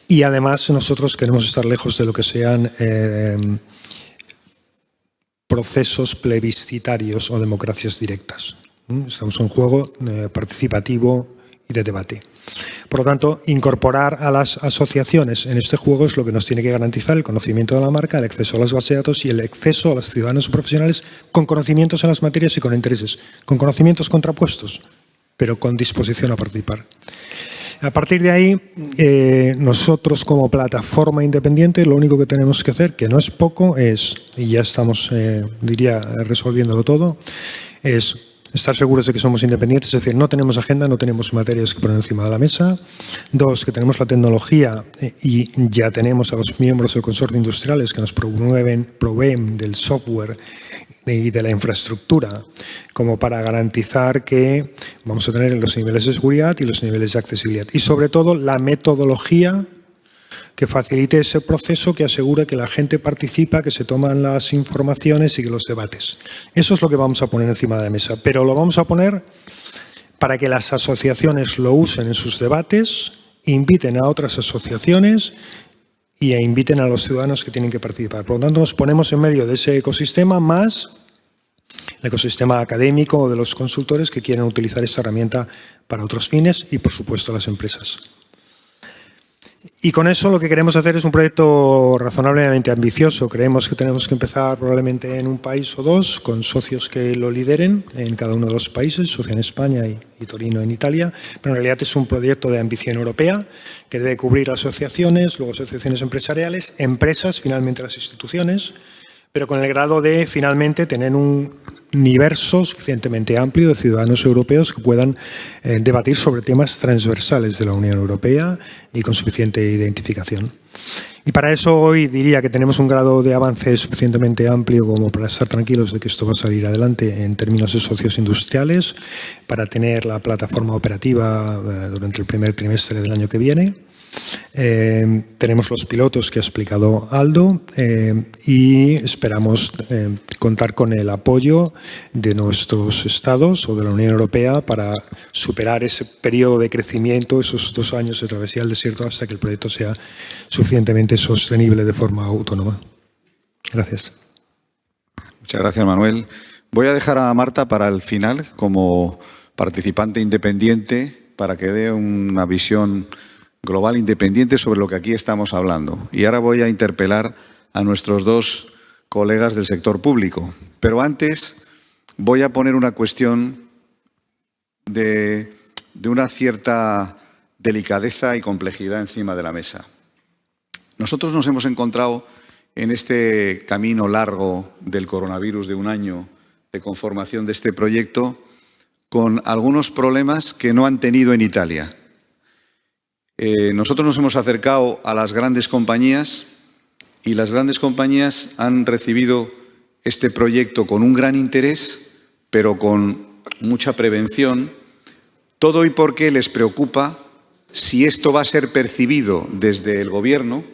y además nosotros queremos estar lejos de lo que sean procesos plebiscitarios o democracias directas. Estamos en un juego participativo y de debate. Por lo tanto, incorporar a las asociaciones en este juego es lo que nos tiene que garantizar el conocimiento de la marca, el acceso a las bases de datos y el acceso a los ciudadanos profesionales con conocimientos en las materias y con intereses, con conocimientos contrapuestos, pero con disposición a participar. A partir de ahí, nosotros como plataforma independiente, lo único que tenemos que hacer, que no es poco, es, y ya estamos, diría, resolviéndolo todo, es estar seguros de que somos independientes, es decir, no tenemos agenda, no tenemos materias que poner encima de la mesa. 2, que tenemos la tecnología y ya tenemos a los miembros del consorcio industriales que nos proveen del software y de la infraestructura como para garantizar que vamos a tener los niveles de seguridad y los niveles de accesibilidad. Y sobre todo la metodología que facilite ese proceso, que asegure que la gente participa, que se toman las informaciones y que los debates. Eso es lo que vamos a poner encima de la mesa, pero lo vamos a poner para que las asociaciones lo usen en sus debates, inviten a otras asociaciones y inviten a los ciudadanos que tienen que participar. Por lo tanto, nos ponemos en medio de ese ecosistema más el ecosistema académico o de los consultores que quieren utilizar esta herramienta para otros fines y, por supuesto, las empresas. Y con eso lo que queremos hacer es un proyecto razonablemente ambicioso. Creemos que tenemos que empezar probablemente en un país o dos, con socios que lo lideren en cada uno de los países, socio en España y Torino en Italia, pero en realidad es un proyecto de ambición europea que debe cubrir asociaciones, luego asociaciones empresariales, empresas, finalmente las instituciones, pero con el grado de finalmente tener un universo suficientemente amplio de ciudadanos europeos que puedan debatir sobre temas transversales de la Unión Europea y con suficiente identificación. Y para eso hoy diría que tenemos un grado de avance suficientemente amplio como para estar tranquilos de que esto va a salir adelante en términos de socios industriales, para tener la plataforma operativa durante el primer trimestre del año que viene. Tenemos los pilotos que ha explicado Aldo y esperamos contar con el apoyo de nuestros estados o de la Unión Europea para superar ese periodo de crecimiento, esos 2 años de travesía del desierto, hasta que el proyecto sea suficientemente sostenible de forma autónoma. Gracias. Muchas gracias, Manuel. Voy a dejar a Marta para el final como participante independiente para que dé una visión global independiente sobre lo que aquí estamos hablando. Y ahora voy a interpelar a nuestros 2 colegas del sector público. Pero antes voy a poner una cuestión de una cierta delicadeza y complejidad encima de la mesa. Nosotros nos hemos encontrado en este camino largo del coronavirus de 1 año de conformación de este proyecto con algunos problemas que no han tenido en Italia. Nosotros nos hemos acercado a las grandes compañías y las grandes compañías han recibido este proyecto con un gran interés, pero con mucha prevención, todo y porque les preocupa si esto va a ser percibido desde el gobierno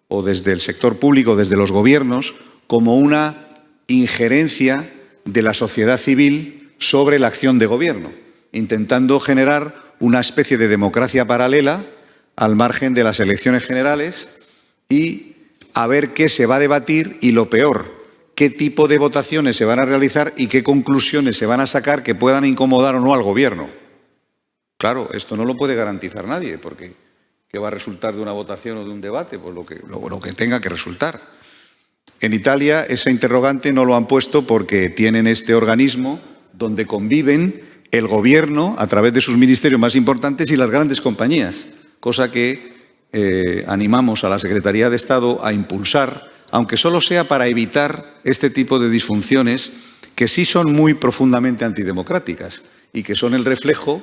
o desde el sector público, desde los gobiernos, como una injerencia de la sociedad civil sobre la acción de gobierno, intentando generar una especie de democracia paralela al margen de las elecciones generales y a ver qué se va a debatir y, lo peor, qué tipo de votaciones se van a realizar y qué conclusiones se van a sacar que puedan incomodar o no al gobierno. Claro, esto no lo puede garantizar nadie, porque ¿qué va a resultar de una votación o de un debate? Pues lo que tenga que resultar. En Italia ese interrogante no lo han puesto porque tienen este organismo donde conviven el gobierno a través de sus ministerios más importantes y las grandes compañías, cosa que animamos a la Secretaría de Estado a impulsar, aunque solo sea para evitar este tipo de disfunciones que sí son muy profundamente antidemocráticas y que son el reflejo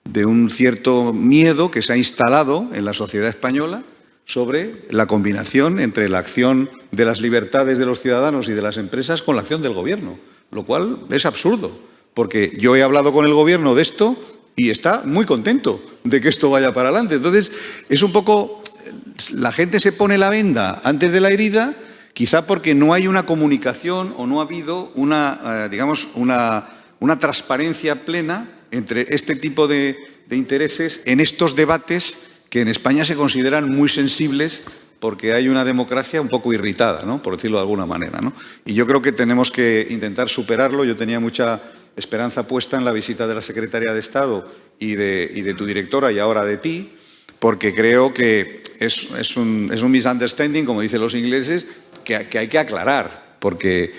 de un cierto miedo que se ha instalado en la sociedad española sobre la combinación entre la acción de las libertades de los ciudadanos y de las empresas con la acción del gobierno, lo cual es absurdo, porque yo he hablado con el gobierno de esto y está muy contento de que esto vaya para adelante. Entonces, es un poco, la gente se pone la venda antes de la herida, quizá porque no hay una comunicación o no ha habido una transparencia plena entre este tipo de intereses en estos debates que en España se consideran muy sensibles porque hay una democracia un poco irritada, ¿no?, por decirlo de alguna manera, ¿no? Y yo creo que tenemos que intentar superarlo. Yo tenía mucha esperanza puesta en la visita de la Secretaria de Estado y de tu directora y ahora de ti, porque creo que es un misunderstanding, como dicen los ingleses, que hay que aclarar, porque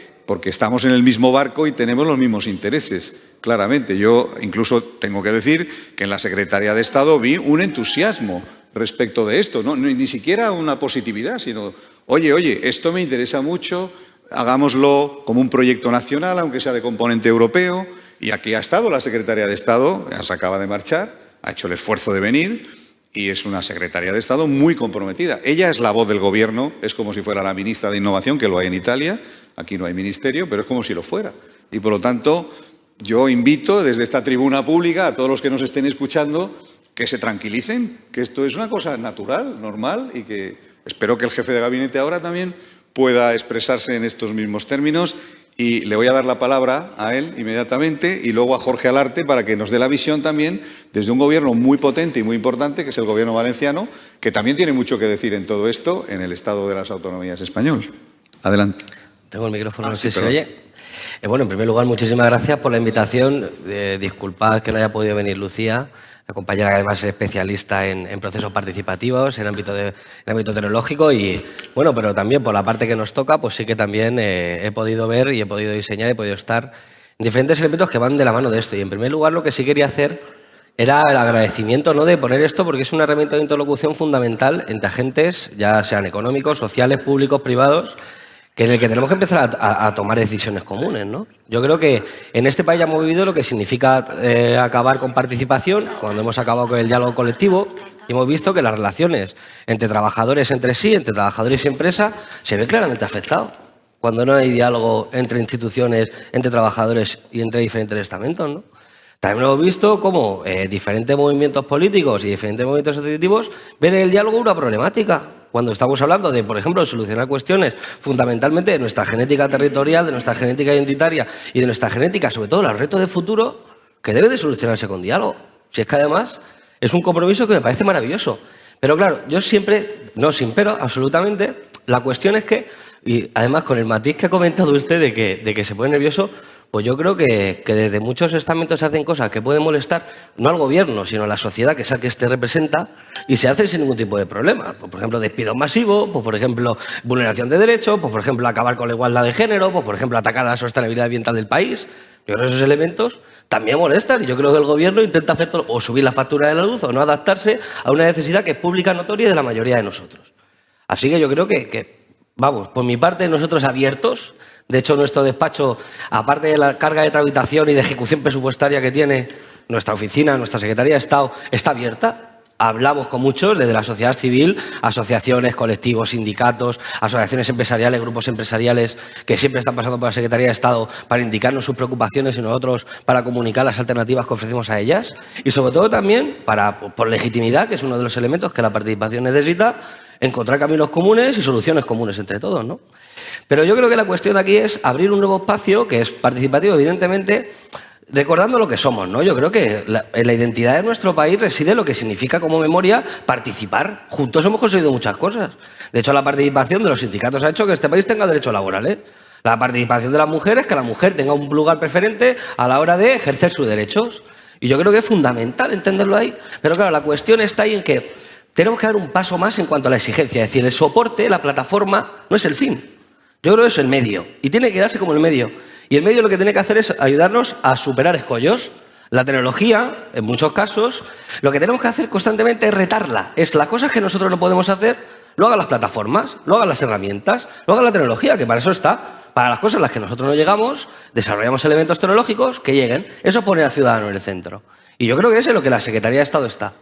estamos en el mismo barco y tenemos los mismos intereses, claramente. Yo incluso tengo que decir que en la Secretaría de Estado vi un entusiasmo respecto de esto, ¿no? Ni siquiera una positividad, sino, oye, esto me interesa mucho, hagámoslo como un proyecto nacional, aunque sea de componente europeo. Y aquí ha estado la Secretaría de Estado, se acaba de marchar, ha hecho el esfuerzo de venir y es una Secretaría de Estado muy comprometida. Ella es la voz del Gobierno, es como si fuera la ministra de Innovación, que lo hay en Italia. Aquí no hay ministerio, pero es como si lo fuera. Y por lo tanto, yo invito desde esta tribuna pública a todos los que nos estén escuchando que se tranquilicen, que esto es una cosa natural, normal, y que espero que el jefe de gabinete ahora también pueda expresarse en estos mismos términos. Y le voy a dar la palabra a él inmediatamente y luego a Jorge Alarte para que nos dé la visión también desde un gobierno muy potente y muy importante, que es el gobierno valenciano, que también tiene mucho que decir en todo esto en el estado de las autonomías español. Adelante. Tengo el micrófono, no sé si se oye. Bueno, en primer lugar, muchísimas gracias por la invitación. Disculpad que no haya podido venir Lucía, la compañera que además es especialista en procesos participativos, en ámbito tecnológico y, bueno, pero también por la parte que nos toca, pues sí que también he podido ver y he podido diseñar, he podido estar en diferentes elementos que van de la mano de esto. Y en primer lugar, lo que sí quería hacer era el agradecimiento, ¿no?, de poner esto, porque es una herramienta de interlocución fundamental entre agentes, ya sean económicos, sociales, públicos, privados, que en el que tenemos que empezar a tomar decisiones comunes, ¿no? Yo creo que en este país ya hemos vivido lo que significa acabar con participación, cuando hemos acabado con el diálogo colectivo, y hemos visto que las relaciones entre trabajadores entre sí, entre trabajadores y empresa, se ven claramente afectadas cuando no hay diálogo entre instituciones, entre trabajadores y entre diferentes estamentos, ¿no? También hemos visto cómo diferentes movimientos políticos y diferentes movimientos asociativos ven en el diálogo una problemática. Cuando estamos hablando de, por ejemplo, solucionar cuestiones fundamentalmente de nuestra genética territorial, de nuestra genética identitaria y de nuestra genética, sobre todo los retos de futuro, que deben de solucionarse con diálogo. Si es que además es un compromiso que me parece maravilloso. Pero claro, yo siempre, no sin pero, absolutamente, la cuestión es que, y además con el matiz que ha comentado usted de que se pone nervioso, pues yo creo que desde muchos estamentos se hacen cosas que pueden molestar no al gobierno, sino a la sociedad, que es a que este representa, y se hacen sin ningún tipo de problema. Pues, por ejemplo, despidos masivos, pues, por ejemplo, vulneración de derechos, pues, por ejemplo, acabar con la igualdad de género, pues, por ejemplo, atacar a la sostenibilidad ambiental del país. Yo creo que esos elementos también molestan y yo creo que el gobierno intenta hacer todo, o subir la factura de la luz o no adaptarse a una necesidad que es pública, notoria de la mayoría de nosotros. Así que yo creo que vamos, por mi parte, nosotros abiertos. De hecho, nuestro despacho, aparte de la carga de tramitación y de ejecución presupuestaria que tiene nuestra oficina, nuestra Secretaría de Estado, está abierta. Hablamos con muchos, desde la sociedad civil, asociaciones, colectivos, sindicatos, asociaciones empresariales, grupos empresariales, que siempre están pasando por la Secretaría de Estado para indicarnos sus preocupaciones y nosotros para comunicar las alternativas que ofrecemos a ellas. Y sobre todo también, por legitimidad, que es uno de los elementos que la participación necesita, encontrar caminos comunes y soluciones comunes entre todos, ¿no? Pero yo creo que la cuestión aquí es abrir un nuevo espacio que es participativo, evidentemente, recordando lo que somos, ¿no? Yo creo que en la identidad de nuestro país reside lo que significa como memoria participar. Juntos hemos conseguido muchas cosas. De hecho, la participación de los sindicatos ha hecho que este país tenga derechos laborales. La participación de las mujeres, que la mujer tenga un lugar preferente a la hora de ejercer sus derechos. Y yo creo que es fundamental entenderlo ahí. Pero claro, la cuestión está ahí en que tenemos que dar un paso más en cuanto a la exigencia. Es decir, el soporte, la plataforma, no es el fin. Yo creo que es el medio. Y tiene que darse como el medio. Y el medio lo que tiene que hacer es ayudarnos a superar escollos. La tecnología, en muchos casos, lo que tenemos que hacer constantemente es retarla. Es las cosas que nosotros no podemos hacer, lo hagan las plataformas, lo hagan las herramientas, lo haga la tecnología, que para eso está. Para las cosas en las que nosotros no llegamos, desarrollamos elementos tecnológicos que lleguen. Eso pone al ciudadano en el centro. Y yo creo que eso es lo que la Secretaría de Estado está.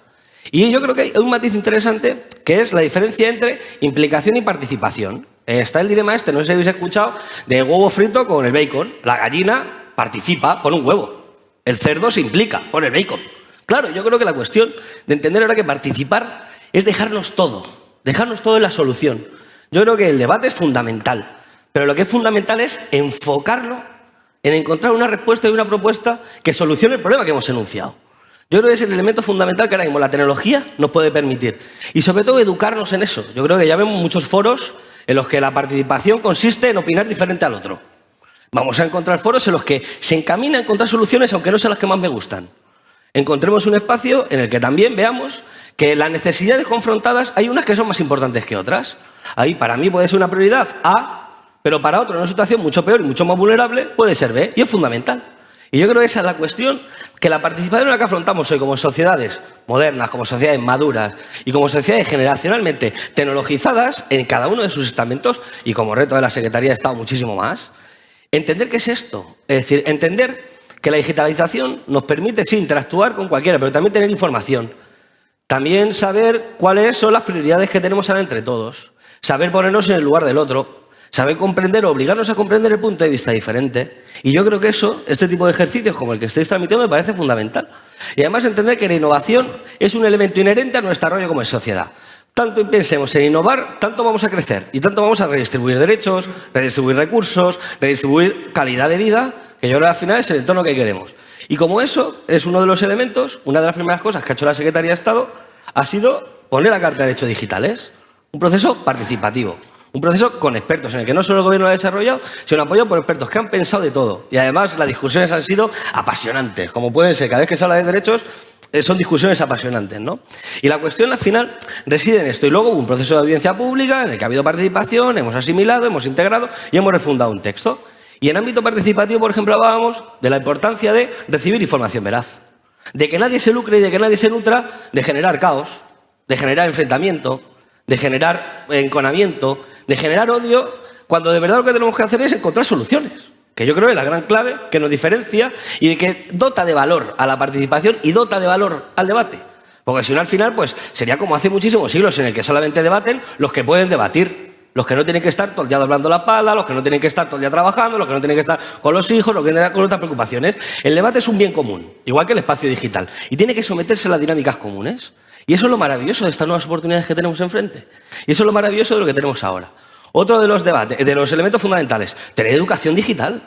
Y yo creo que hay un matiz interesante, que es la diferencia entre implicación y participación. Está el dilema este, no sé si habéis escuchado, del huevo frito con el bacon. La gallina participa, pone un huevo. El cerdo se implica, pone el bacon. Claro, yo creo que la cuestión de entender ahora que participar es dejarnos todo en la solución. Yo creo que el debate es fundamental, pero lo que es fundamental es enfocarlo en encontrar una respuesta y una propuesta que solucione el problema que hemos enunciado. Yo creo que es el elemento fundamental que ahora mismo la tecnología nos puede permitir. Y sobre todo educarnos en eso. Yo creo que ya vemos muchos foros en los que la participación consiste en opinar diferente al otro. Vamos a encontrar foros en los que se encamina a encontrar soluciones, aunque no sean las que más me gustan. Encontremos un espacio en el que también veamos que las necesidades confrontadas hay unas que son más importantes que otras. Ahí para mí puede ser una prioridad A, pero para otro en una situación mucho peor y mucho más vulnerable puede ser B, y es fundamental. Y yo creo que esa es la cuestión que la participación en la que afrontamos hoy como sociedades modernas, como sociedades maduras y como sociedades generacionalmente tecnologizadas en cada uno de sus estamentos y como reto de la Secretaría de Estado muchísimo más, entender qué es esto. Es decir, entender que la digitalización nos permite, sí, interactuar con cualquiera, pero también tener información. También saber cuáles son las prioridades que tenemos ahora entre todos. Saber ponernos en el lugar del otro. Saber comprender o obligarnos a comprender el punto de vista diferente. Y yo creo que eso, este tipo de ejercicios como el que estáis transmitiendo, me parece fundamental. Y además entender que la innovación es un elemento inherente a nuestro desarrollo como sociedad. Tanto pensemos en innovar, tanto vamos a crecer y tanto vamos a redistribuir derechos, redistribuir recursos, redistribuir calidad de vida, que yo creo que al final es el entorno que queremos. Y como eso es uno de los elementos, una de las primeras cosas que ha hecho la Secretaría de Estado ha sido poner la Carta de Derechos Digitales. Un proceso participativo. Un proceso con expertos, en el que no solo el Gobierno lo ha desarrollado, sino apoyado por expertos que han pensado de todo. Y además las discusiones han sido apasionantes, como pueden ser. Cada vez que se habla de derechos, son discusiones apasionantes, ¿no? Y la cuestión al final reside en esto. Y luego hubo un proceso de audiencia pública en el que ha habido participación, hemos asimilado, hemos integrado y hemos refundado un texto. Y en ámbito participativo, por ejemplo, hablábamos de la importancia de recibir información veraz. De que nadie se lucre y de que nadie se nutra de generar caos, de generar enfrentamiento, de generar enconamiento, de generar odio, cuando de verdad lo que tenemos que hacer es encontrar soluciones. Que yo creo que es la gran clave que nos diferencia y de que dota de valor a la participación y dota de valor al debate. Porque si no, al final, pues sería como hace muchísimos siglos en el que solamente debaten los que pueden debatir. Los que no tienen que estar todo el día doblando la espalda, los que no tienen que estar todo el día trabajando, los que no tienen que estar con los hijos, los que tienen que estar con otras preocupaciones. El debate es un bien común, igual que el espacio digital. Y tiene que someterse a las dinámicas comunes. Y eso es lo maravilloso de estas nuevas oportunidades que tenemos enfrente. Y eso es lo maravilloso de lo que tenemos ahora. Otro de los debates, de los elementos fundamentales, tener educación digital.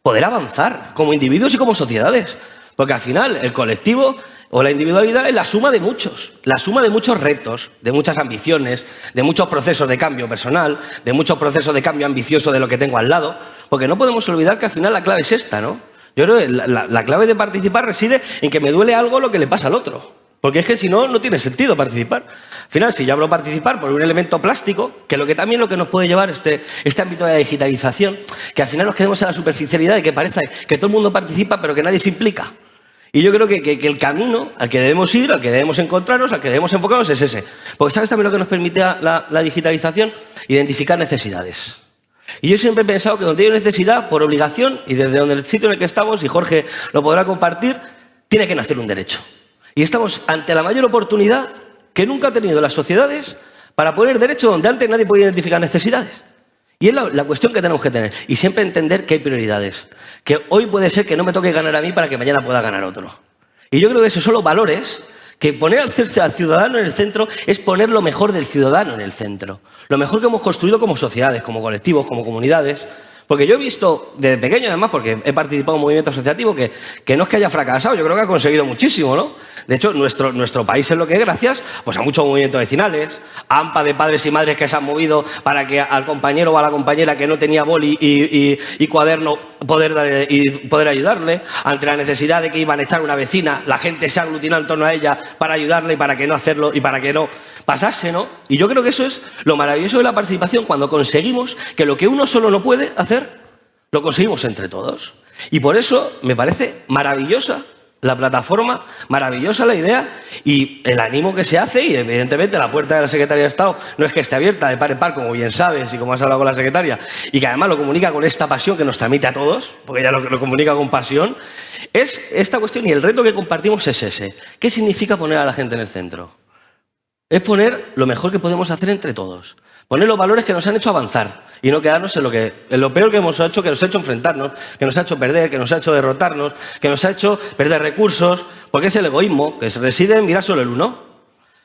Poder avanzar como individuos y como sociedades. Porque al final el colectivo o la individualidad es la suma de muchos retos, de muchas ambiciones, de muchos procesos de cambio personal, de muchos procesos de cambio ambicioso de lo que tengo al lado. Porque no podemos olvidar que al final la clave es esta, ¿no? Yo creo que la clave de participar reside en que me duele algo lo que le pasa al otro. Porque es que si no, no tiene sentido participar. Al final, si yo hablo de participar por un elemento plástico, que lo que nos puede llevar este ámbito de la digitalización, que al final nos quedemos en la superficialidad de que parece que todo el mundo participa, pero que nadie se implica. Y yo creo que el camino al que debemos ir, al que debemos encontrarnos, al que debemos enfocarnos es ese. Porque ¿sabes también lo que nos permite la digitalización? Identificar necesidades. Y yo siempre he pensado que donde hay necesidad, por obligación, y desde donde el sitio en el que estamos, y Jorge lo podrá compartir, tiene que nacer un derecho. Y estamos ante la mayor oportunidad que nunca han tenido las sociedades para poner derecho donde antes nadie podía identificar necesidades. Y es la cuestión que tenemos que tener. Y siempre entender que hay prioridades. Que hoy puede ser que no me toque ganar a mí para que mañana pueda ganar otro. Y yo creo que esos son los valores que poner al ciudadano en el centro es poner lo mejor del ciudadano en el centro. Lo mejor que hemos construido como sociedades, como colectivos, como comunidades. Porque yo he visto, desde pequeño además, porque he participado en un movimiento asociativo, que no es que haya fracasado, yo creo que ha conseguido muchísimo, ¿no? De hecho, nuestro país es lo que es gracias pues, a muchos movimientos vecinales, a AMPA de padres y madres que se han movido para que al compañero o a la compañera que no tenía boli y cuaderno poder ayudarle, ante la necesidad de que iban a echar una vecina, la gente se ha aglutinado en torno a ella para ayudarle y para que no hacerlo y para que no pasase, ¿no? Y yo creo que eso es lo maravilloso de la participación, cuando conseguimos que lo que uno solo no puede hacer, lo conseguimos entre todos. Y por eso me parece maravillosa la plataforma, maravillosa la idea y el ánimo que se hace, y evidentemente la puerta de la Secretaría de Estado no es que esté abierta de par en par, como bien sabes y como has hablado con la Secretaria, y que además lo comunica con esta pasión que nos transmite a todos, porque ella lo comunica con pasión, es esta cuestión, y el reto que compartimos es ese. ¿Qué significa poner a la gente en el centro? Es poner lo mejor que podemos hacer entre todos. Poner los valores que nos han hecho avanzar y no quedarnos en lo peor que hemos hecho, que nos ha hecho enfrentarnos, que nos ha hecho perder, que nos ha hecho derrotarnos, que nos ha hecho perder recursos, porque es el egoísmo, que reside en mirar solo el uno,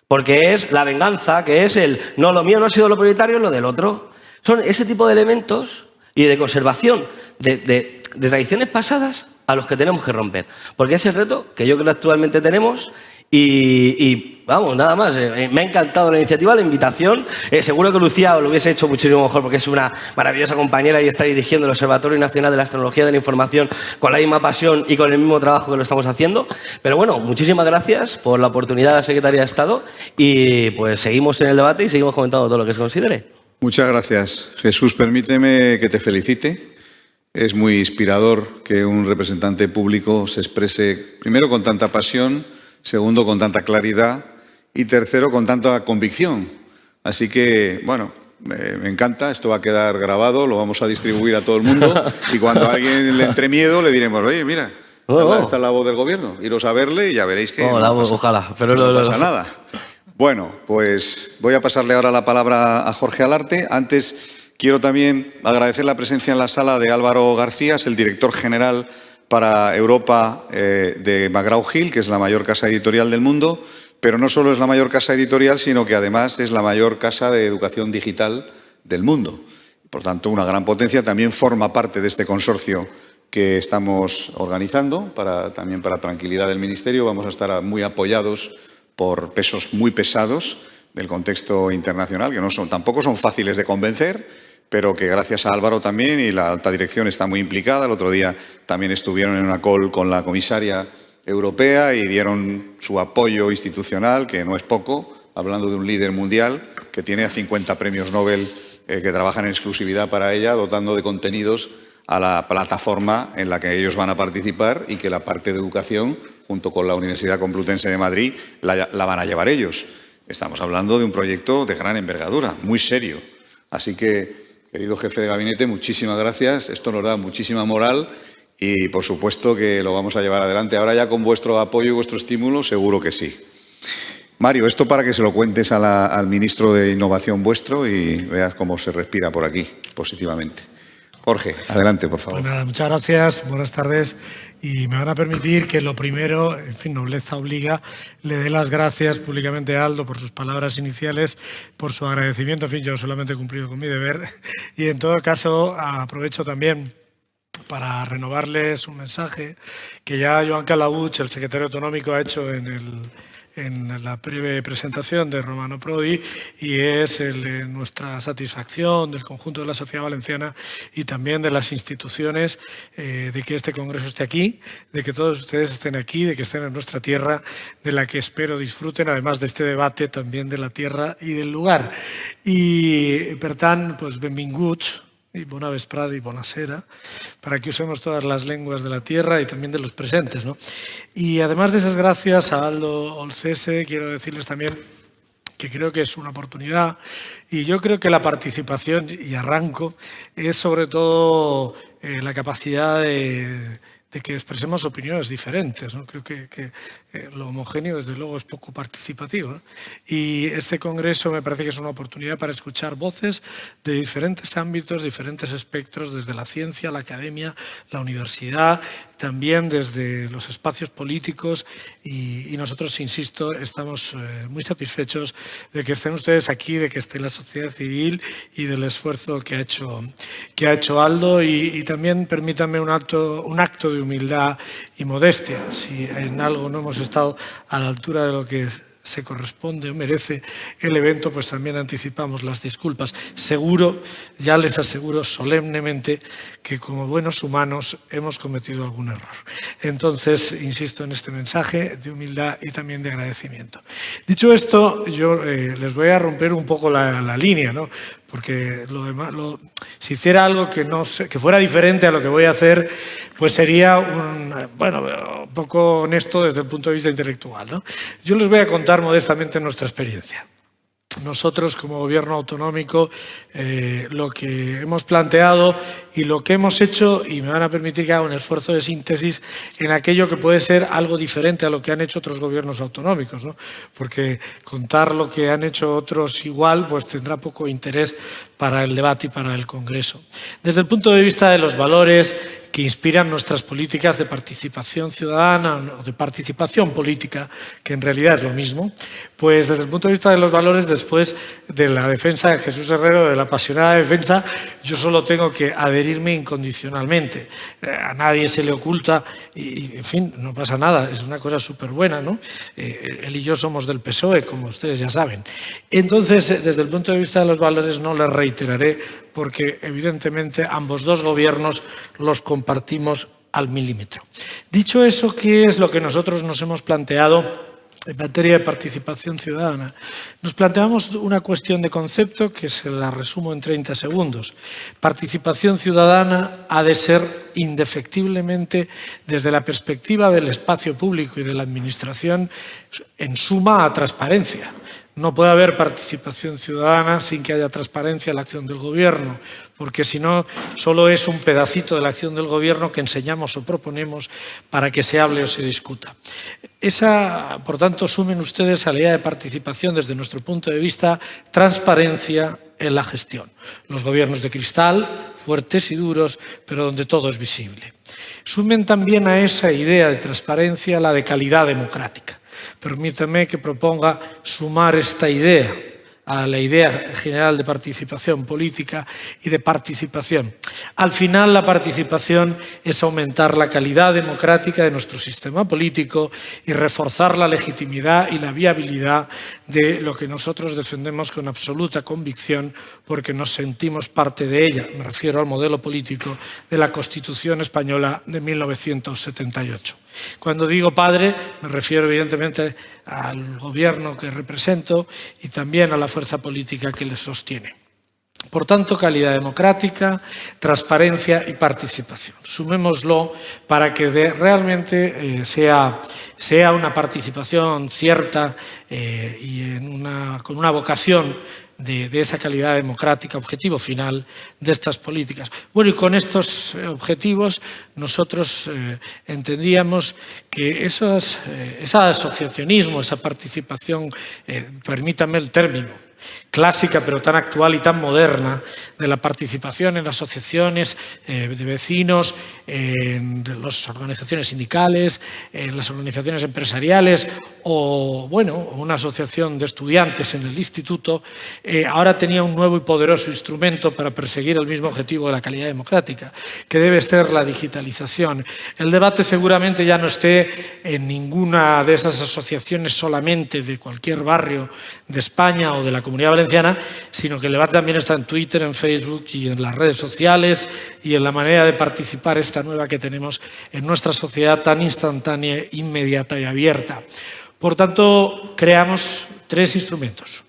porque es la venganza, que es el no, lo mío no ha sido lo prioritario, lo del otro. Son ese tipo de elementos y de conservación, de de tradiciones pasadas a los que tenemos que romper. Porque es el reto que yo creo que actualmente tenemos y vamos, nada más. Me ha encantado la iniciativa, la invitación. Seguro que Lucía lo hubiese hecho muchísimo mejor porque es una maravillosa compañera y está dirigiendo el Observatorio Nacional de las Tecnologías de la Información con la misma pasión y con el mismo trabajo que lo estamos haciendo. Pero bueno, muchísimas gracias por la oportunidad a la Secretaría de Estado y pues seguimos en el debate y seguimos comentando todo lo que se considere. Muchas gracias. Jesús, permíteme que te felicite. Es muy inspirador que un representante público se exprese, primero, con tanta pasión, segundo, con tanta claridad y tercero, con tanta convicción. Así que, bueno, me encanta, esto va a quedar grabado, lo vamos a distribuir a todo el mundo y cuando a alguien le entre miedo le diremos, oye, mira, está la voz del gobierno, iros a verle y ya veréis que ojalá, pero no pasa nada. Bueno, pues voy a pasarle ahora la palabra a Jorge Alarte. Antes quiero también agradecer la presencia en la sala de Álvaro García, es el director general para Europa de McGraw-Hill, que es la mayor casa editorial del mundo, pero no solo es la mayor casa editorial, sino que además es la mayor casa de educación digital del mundo. Por tanto, una gran potencia, también forma parte de este consorcio que estamos organizando, también para tranquilidad del Ministerio. Vamos a estar muy apoyados por pesos muy pesados del contexto internacional, que tampoco son fáciles de convencer, pero que gracias a Álvaro también y la alta dirección está muy implicada. El otro día también estuvieron en una call con la comisaria europea y dieron su apoyo institucional, que no es poco, hablando de un líder mundial que tiene a 50 premios Nobel que trabajan en exclusividad para ella, dotando de contenidos a la plataforma en la que ellos van a participar y que la parte de educación, junto con la Universidad Complutense de Madrid, la van a llevar ellos. Estamos hablando de un proyecto de gran envergadura, muy serio. Así que, querido jefe de gabinete, muchísimas gracias. Esto nos da muchísima moral y, por supuesto, que lo vamos a llevar adelante. Ahora ya con vuestro apoyo y vuestro estímulo, seguro que sí. Mario, esto para que se lo cuentes al ministro de Innovación vuestro y veas cómo se respira por aquí positivamente. Jorge, adelante, por favor. Pues nada, muchas gracias, buenas tardes. Y me van a permitir que lo primero, en fin, nobleza obliga, le dé las gracias públicamente a Aldo por sus palabras iniciales, por su agradecimiento. En fin, yo solamente he cumplido con mi deber. Y en todo caso, aprovecho también para renovarles un mensaje que ya Joan Calauch, el secretario autonómico, ha hecho en la breve presentación de Romano Prodi, y es nuestra satisfacción del conjunto de la sociedad valenciana y también de las instituciones de que este congreso esté aquí, de que todos ustedes estén aquí, de que estén en nuestra tierra, de la que espero disfruten, además de este debate, también de la tierra y del lugar. Y, per tant, pues, benvinguts, y bona vesprada y bonasera, para que usemos todas las lenguas de la tierra y también de los presentes, ¿no? Y además de esas gracias a Aldo Olcese, quiero decirles también que creo que es una oportunidad y yo creo que la participación, y arranco, es sobre todo la capacidad de que expresemos opiniones diferentes, ¿no? Creo que lo homogéneo, desde luego, es poco participativo, ¿no? Y este congreso me parece que es una oportunidad para escuchar voces de diferentes ámbitos, diferentes espectros, desde la ciencia, la academia, la universidad, también desde los espacios políticos y nosotros, insisto, estamos muy satisfechos de que estén ustedes aquí, de que esté la sociedad civil y del esfuerzo que ha hecho Aldo y también permítanme un acto de humildad y modestia. Si en algo no hemos estado a la altura de lo que se corresponde o merece el evento, pues también anticipamos las disculpas. Seguro, ya les aseguro solemnemente, que como buenos humanos hemos cometido algún error. Entonces, insisto en este mensaje de humildad y también de agradecimiento. Dicho esto, yo les voy a romper un poco la línea, ¿no? Porque lo demás, si hiciera algo que fuera diferente a lo que voy a hacer, pues sería un poco honesto desde el punto de vista intelectual, ¿no? Yo les voy a contar modestamente nuestra experiencia. Nosotros, como gobierno autonómico, lo que hemos planteado y lo que hemos hecho, y me van a permitir que haga un esfuerzo de síntesis en aquello que puede ser algo diferente a lo que han hecho otros gobiernos autonómicos, ¿no? Porque contar lo que han hecho otros igual, pues tendrá poco interés para el debate y para el Congreso. Desde el punto de vista de los valores que inspiran nuestras políticas de participación ciudadana o de participación política, que en realidad es lo mismo. Pues desde el punto de vista de los valores, después de la defensa de Jesús Herrero, de la apasionada defensa, yo solo tengo que adherirme incondicionalmente. A nadie se le oculta y, en fin, no pasa nada, es una cosa súper buena, ¿no? Él y yo somos del PSOE, como ustedes ya saben. Entonces, desde el punto de vista de los valores, no les reiteraré, porque evidentemente ambos dos gobiernos los compartimos al milímetro. Dicho eso, ¿qué es lo que nosotros nos hemos planteado en materia de participación ciudadana? Nos planteamos una cuestión de concepto que se la resumo en 30 segundos. Participación ciudadana ha de ser indefectiblemente, desde la perspectiva del espacio público y de la administración, en suma a transparencia. No puede haber participación ciudadana sin que haya transparencia en la acción del Gobierno, porque si no, solo es un pedacito de la acción del Gobierno que enseñamos o proponemos para que se hable o se discuta. Por tanto, sumen ustedes a la idea de participación, desde nuestro punto de vista, transparencia en la gestión. Los gobiernos de cristal, fuertes y duros, pero donde todo es visible. Sumen también a esa idea de transparencia la de calidad democrática. Permítame que proponga sumar esta idea a la idea general de participación política y de participación. Al final, la participación es aumentar la calidad democrática de nuestro sistema político y reforzar la legitimidad y la viabilidad de lo que nosotros defendemos con absoluta convicción, porque nos sentimos parte de ella. Me refiero al modelo político de la Constitución española de 1978. Cuando digo padre, me refiero evidentemente al gobierno que represento y también a la fuerza política que le sostiene. Por tanto, calidad democrática, transparencia y participación. Sumémoslo para que realmente sea una participación cierta y con una vocación de esa calidad democrática, objetivo final de estas políticas. Bueno, y con estos objetivos nosotros entendíamos que ese asociacionismo, esa participación, permítame el término, clásica pero tan actual y tan moderna, de la participación en asociaciones de vecinos, en las organizaciones sindicales, en las organizaciones empresariales o, bueno, una asociación de estudiantes en el instituto, ahora tenía un nuevo y poderoso instrumento para perseguir el mismo objetivo de la calidad democrática, que debe ser la digitalización. El debate seguramente ya no esté en ninguna de esas asociaciones solamente de cualquier barrio de España o de la Comunidad Valenciana, sino que el debate también está en Twitter, en Facebook y en las redes sociales y en la manera de participar esta nueva que tenemos en nuestra sociedad tan instantánea, inmediata y abierta. Por tanto, creamos 3 instrumentos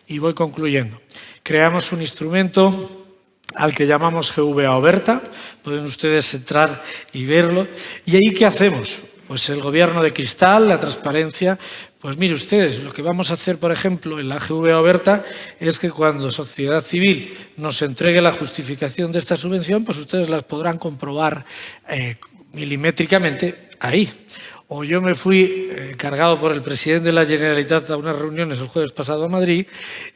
y voy concluyendo. Creamos un instrumento al que llamamos GVA Oberta, pueden ustedes entrar y verlo. ¿Y ahí qué hacemos? Pues el gobierno de cristal, la transparencia. Pues mire ustedes, lo que vamos a hacer, por ejemplo, en la GVA Oberta es que cuando sociedad civil nos entregue la justificación de esta subvención, pues ustedes las podrán comprobar milimétricamente ahí. O yo me fui cargado por el presidente de la Generalitat a unas reuniones el jueves pasado a Madrid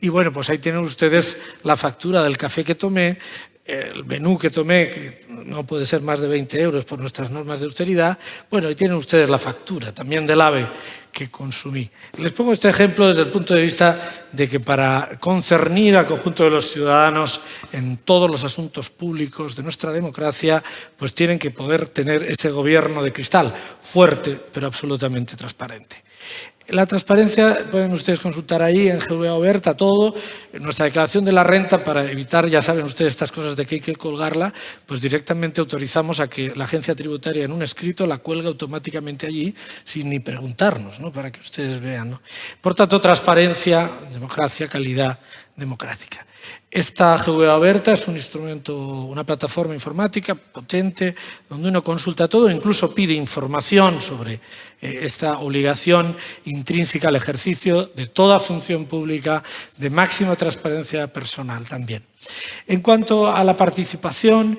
y bueno, pues ahí tienen ustedes la factura del café que tomé, el menú que tomé, que no puede ser más de 20 euros por nuestras normas de austeridad. Bueno, ahí tienen ustedes la factura también del AVE que consumí. Les pongo este ejemplo desde el punto de vista de que para concernir al conjunto de los ciudadanos en todos los asuntos públicos de nuestra democracia, pues tienen que poder tener ese gobierno de cristal, fuerte pero absolutamente transparente. La transparencia, pueden ustedes consultar ahí en GVA Oberta todo, en nuestra declaración de la renta, para evitar, ya saben ustedes estas cosas de que hay que colgarla, pues directamente autorizamos a que la agencia tributaria en un escrito la cuelgue automáticamente allí sin ni preguntarnos, ¿no? Para que ustedes vean, ¿no? Por tanto, transparencia, democracia, calidad democrática. Esta GVA Oberta es un instrumento, una plataforma informática potente, donde uno consulta todo, incluso pide información sobre esta obligación intrínseca al ejercicio de toda función pública, de máxima transparencia personal también. En cuanto a la participación,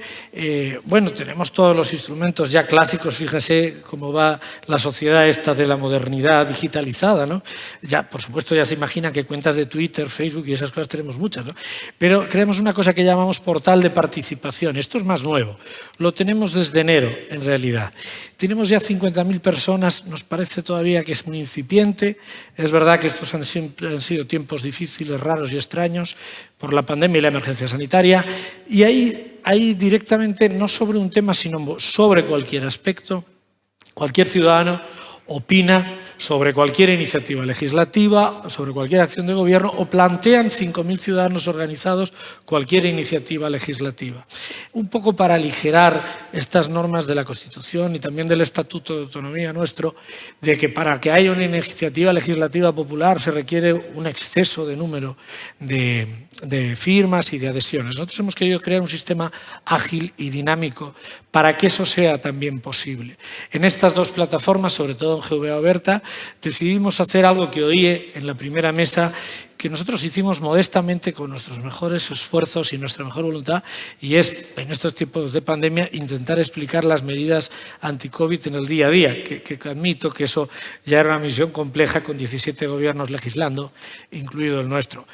bueno, tenemos todos los instrumentos ya clásicos, fíjese cómo va la sociedad esta de la modernidad digitalizada, ¿no? Ya, por supuesto, ya se imagina que cuentas de Twitter, Facebook y esas cosas tenemos muchas, ¿no? Pero creamos una cosa que llamamos portal de participación. Esto es más nuevo, lo tenemos desde enero, en realidad. Tenemos ya 50.000 personas, nos parece todavía que es muy incipiente. Es verdad que estos han sido tiempos difíciles, raros y extraños por la pandemia y la emergencia sanitaria. Y ahí directamente, no sobre un tema, sino sobre cualquier aspecto, cualquier ciudadano opina sobre cualquier iniciativa legislativa, sobre cualquier acción de gobierno, o plantean 5.000 ciudadanos organizados cualquier iniciativa legislativa. Un poco para aligerar estas normas de la Constitución y también del Estatuto de Autonomía nuestro, de que para que haya una iniciativa legislativa popular se requiere un exceso de número de firmas y de adhesiones. Nosotros hemos querido crear un sistema ágil y dinámico para que eso sea también posible. En estas dos plataformas, sobre todo en GVA Oberta, decidimos hacer algo que oí en la primera mesa, que nosotros hicimos modestamente con nuestros mejores esfuerzos y nuestra mejor voluntad, y es, en estos tiempos de pandemia, intentar explicar las medidas anti-COVID en el día a día, que admito que eso ya era una misión compleja con 17 gobiernos legislando, incluido el nuestro.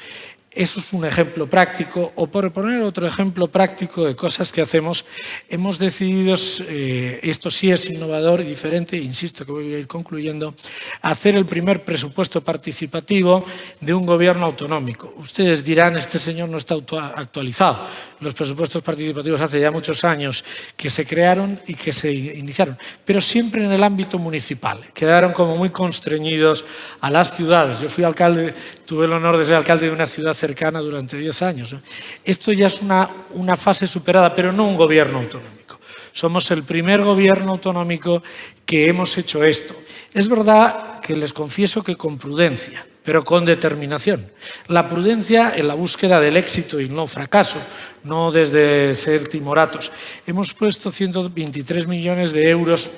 Eso es un ejemplo práctico, o por poner otro ejemplo práctico de cosas que hacemos, hemos decidido, esto sí es innovador y diferente, insisto que voy a ir concluyendo, hacer el primer presupuesto participativo de un gobierno autonómico. Ustedes dirán, este señor no está actualizado. Los presupuestos participativos hace ya muchos años que se crearon y que se iniciaron, pero siempre en el ámbito municipal. Quedaron como muy constreñidos a las ciudades. Yo fui alcalde, tuve el honor de ser alcalde de una ciudad cercana durante 10 años. Esto ya es una fase superada, pero no un gobierno autonómico. Somos el primer gobierno autonómico que hemos hecho esto. Es verdad que les confieso que con prudencia, pero con determinación. La prudencia en la búsqueda del éxito y no fracaso, no desde ser timoratos. Hemos puesto 123 millones de euros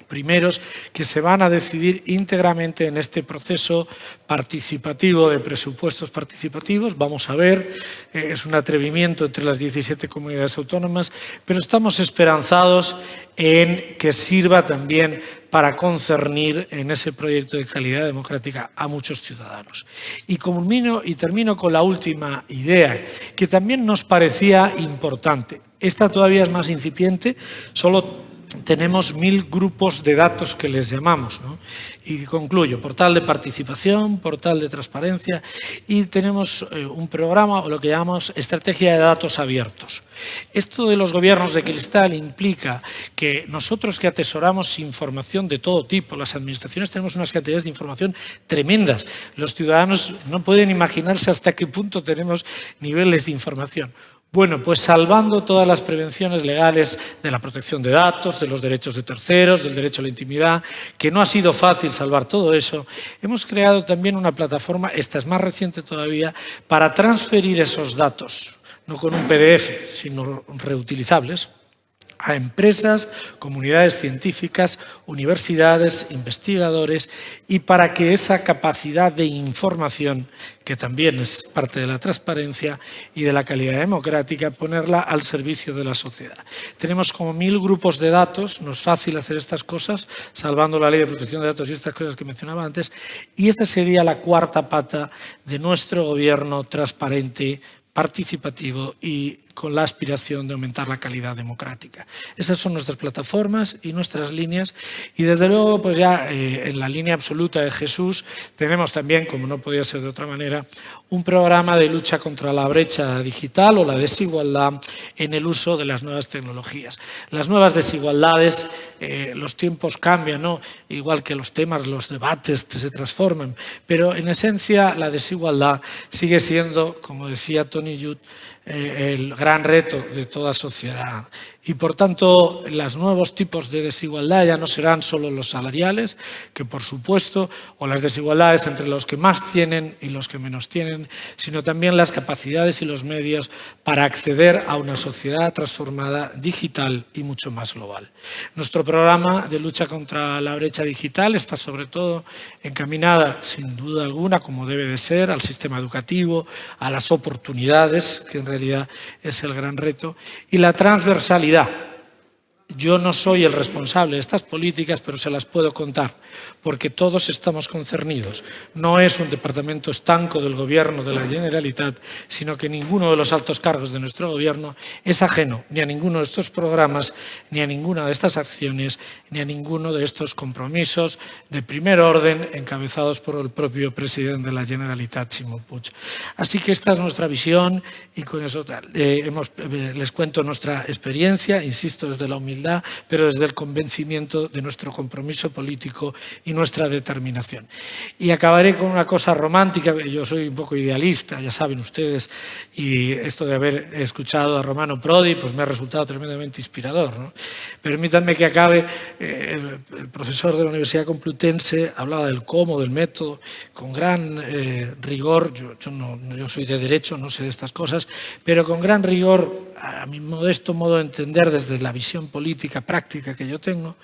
primeros que se van a decidir íntegramente en este proceso participativo de presupuestos participativos. Vamos a ver, es un atrevimiento entre las 17 comunidades autónomas, pero estamos esperanzados en que sirva también para concernir en ese proyecto de calidad democrática a muchos ciudadanos. Y termino con la última idea, que también nos parecía importante. Esta todavía es más incipiente, solo tenemos 1.000 grupos de datos que les llamamos, ¿no? Y concluyo, portal de participación, portal de transparencia, y tenemos un programa, o lo que llamamos estrategia de datos abiertos. Esto de los gobiernos de cristal implica que nosotros que atesoramos información de todo tipo, las administraciones tenemos unas cantidades de información tremendas. Los ciudadanos no pueden imaginarse hasta qué punto tenemos niveles de información. Bueno, pues salvando todas las prevenciones legales de la protección de datos, de los derechos de terceros, del derecho a la intimidad, que no ha sido fácil salvar todo eso, hemos creado también una plataforma, esta es más reciente todavía, para transferir esos datos, no con un PDF, sino reutilizables, a empresas, comunidades científicas, universidades, investigadores, y para que esa capacidad de información, que también es parte de la transparencia y de la calidad democrática, ponerla al servicio de la sociedad. Tenemos como 1.000 grupos de datos, no es fácil hacer estas cosas, salvando la ley de protección de datos y estas cosas que mencionaba antes, y esta sería la cuarta pata de nuestro gobierno transparente, participativo y con la aspiración de aumentar la calidad democrática. Esas son nuestras plataformas y nuestras líneas, y desde luego pues ya en la línea absoluta de Jesús tenemos también, como no podía ser de otra manera, un programa de lucha contra la brecha digital o la desigualdad en el uso de las nuevas tecnologías. Las nuevas desigualdades, los tiempos cambian, ¿no? Igual que los temas, los debates se transforman, pero en esencia la desigualdad sigue siendo, como decía Tony Judt, el gran reto de toda sociedad. Y por tanto, los nuevos tipos de desigualdad ya no serán solo los salariales, que por supuesto, o las desigualdades entre los que más tienen y los que menos tienen, sino también las capacidades y los medios para acceder a una sociedad transformada, digital y mucho más global. Nuestro programa de lucha contra la brecha digital está sobre todo encaminada, sin duda alguna, como debe de ser, al sistema educativo, a las oportunidades, que en realidad es el gran reto. Y la transversalidad. Yo no soy el responsable de estas políticas, pero se las puedo contar, porque todos estamos concernidos. No es un departamento estanco del Gobierno de la Generalitat, sino que ninguno de los altos cargos de nuestro Gobierno es ajeno ni a ninguno de estos programas, ni a ninguna de estas acciones, ni a ninguno de estos compromisos de primer orden encabezados por el propio presidente de la Generalitat, Ximo Puig. Así que esta es nuestra visión y con eso les cuento nuestra experiencia, insisto, desde la humildad, pero desde el convencimiento de nuestro compromiso político y nuestra determinación. Y acabaré con una cosa romántica. Yo soy un poco idealista, ya saben ustedes, y esto de haber escuchado a Romano Prodi pues me ha resultado tremendamente inspirador, ¿no? Permítanme que acabe. El profesor de la Universidad Complutense hablaba del cómo, del método, con gran rigor. Yo soy de derecho, no sé de estas cosas, pero con gran rigor, a mi modesto modo de entender desde la visión política práctica que yo tengo,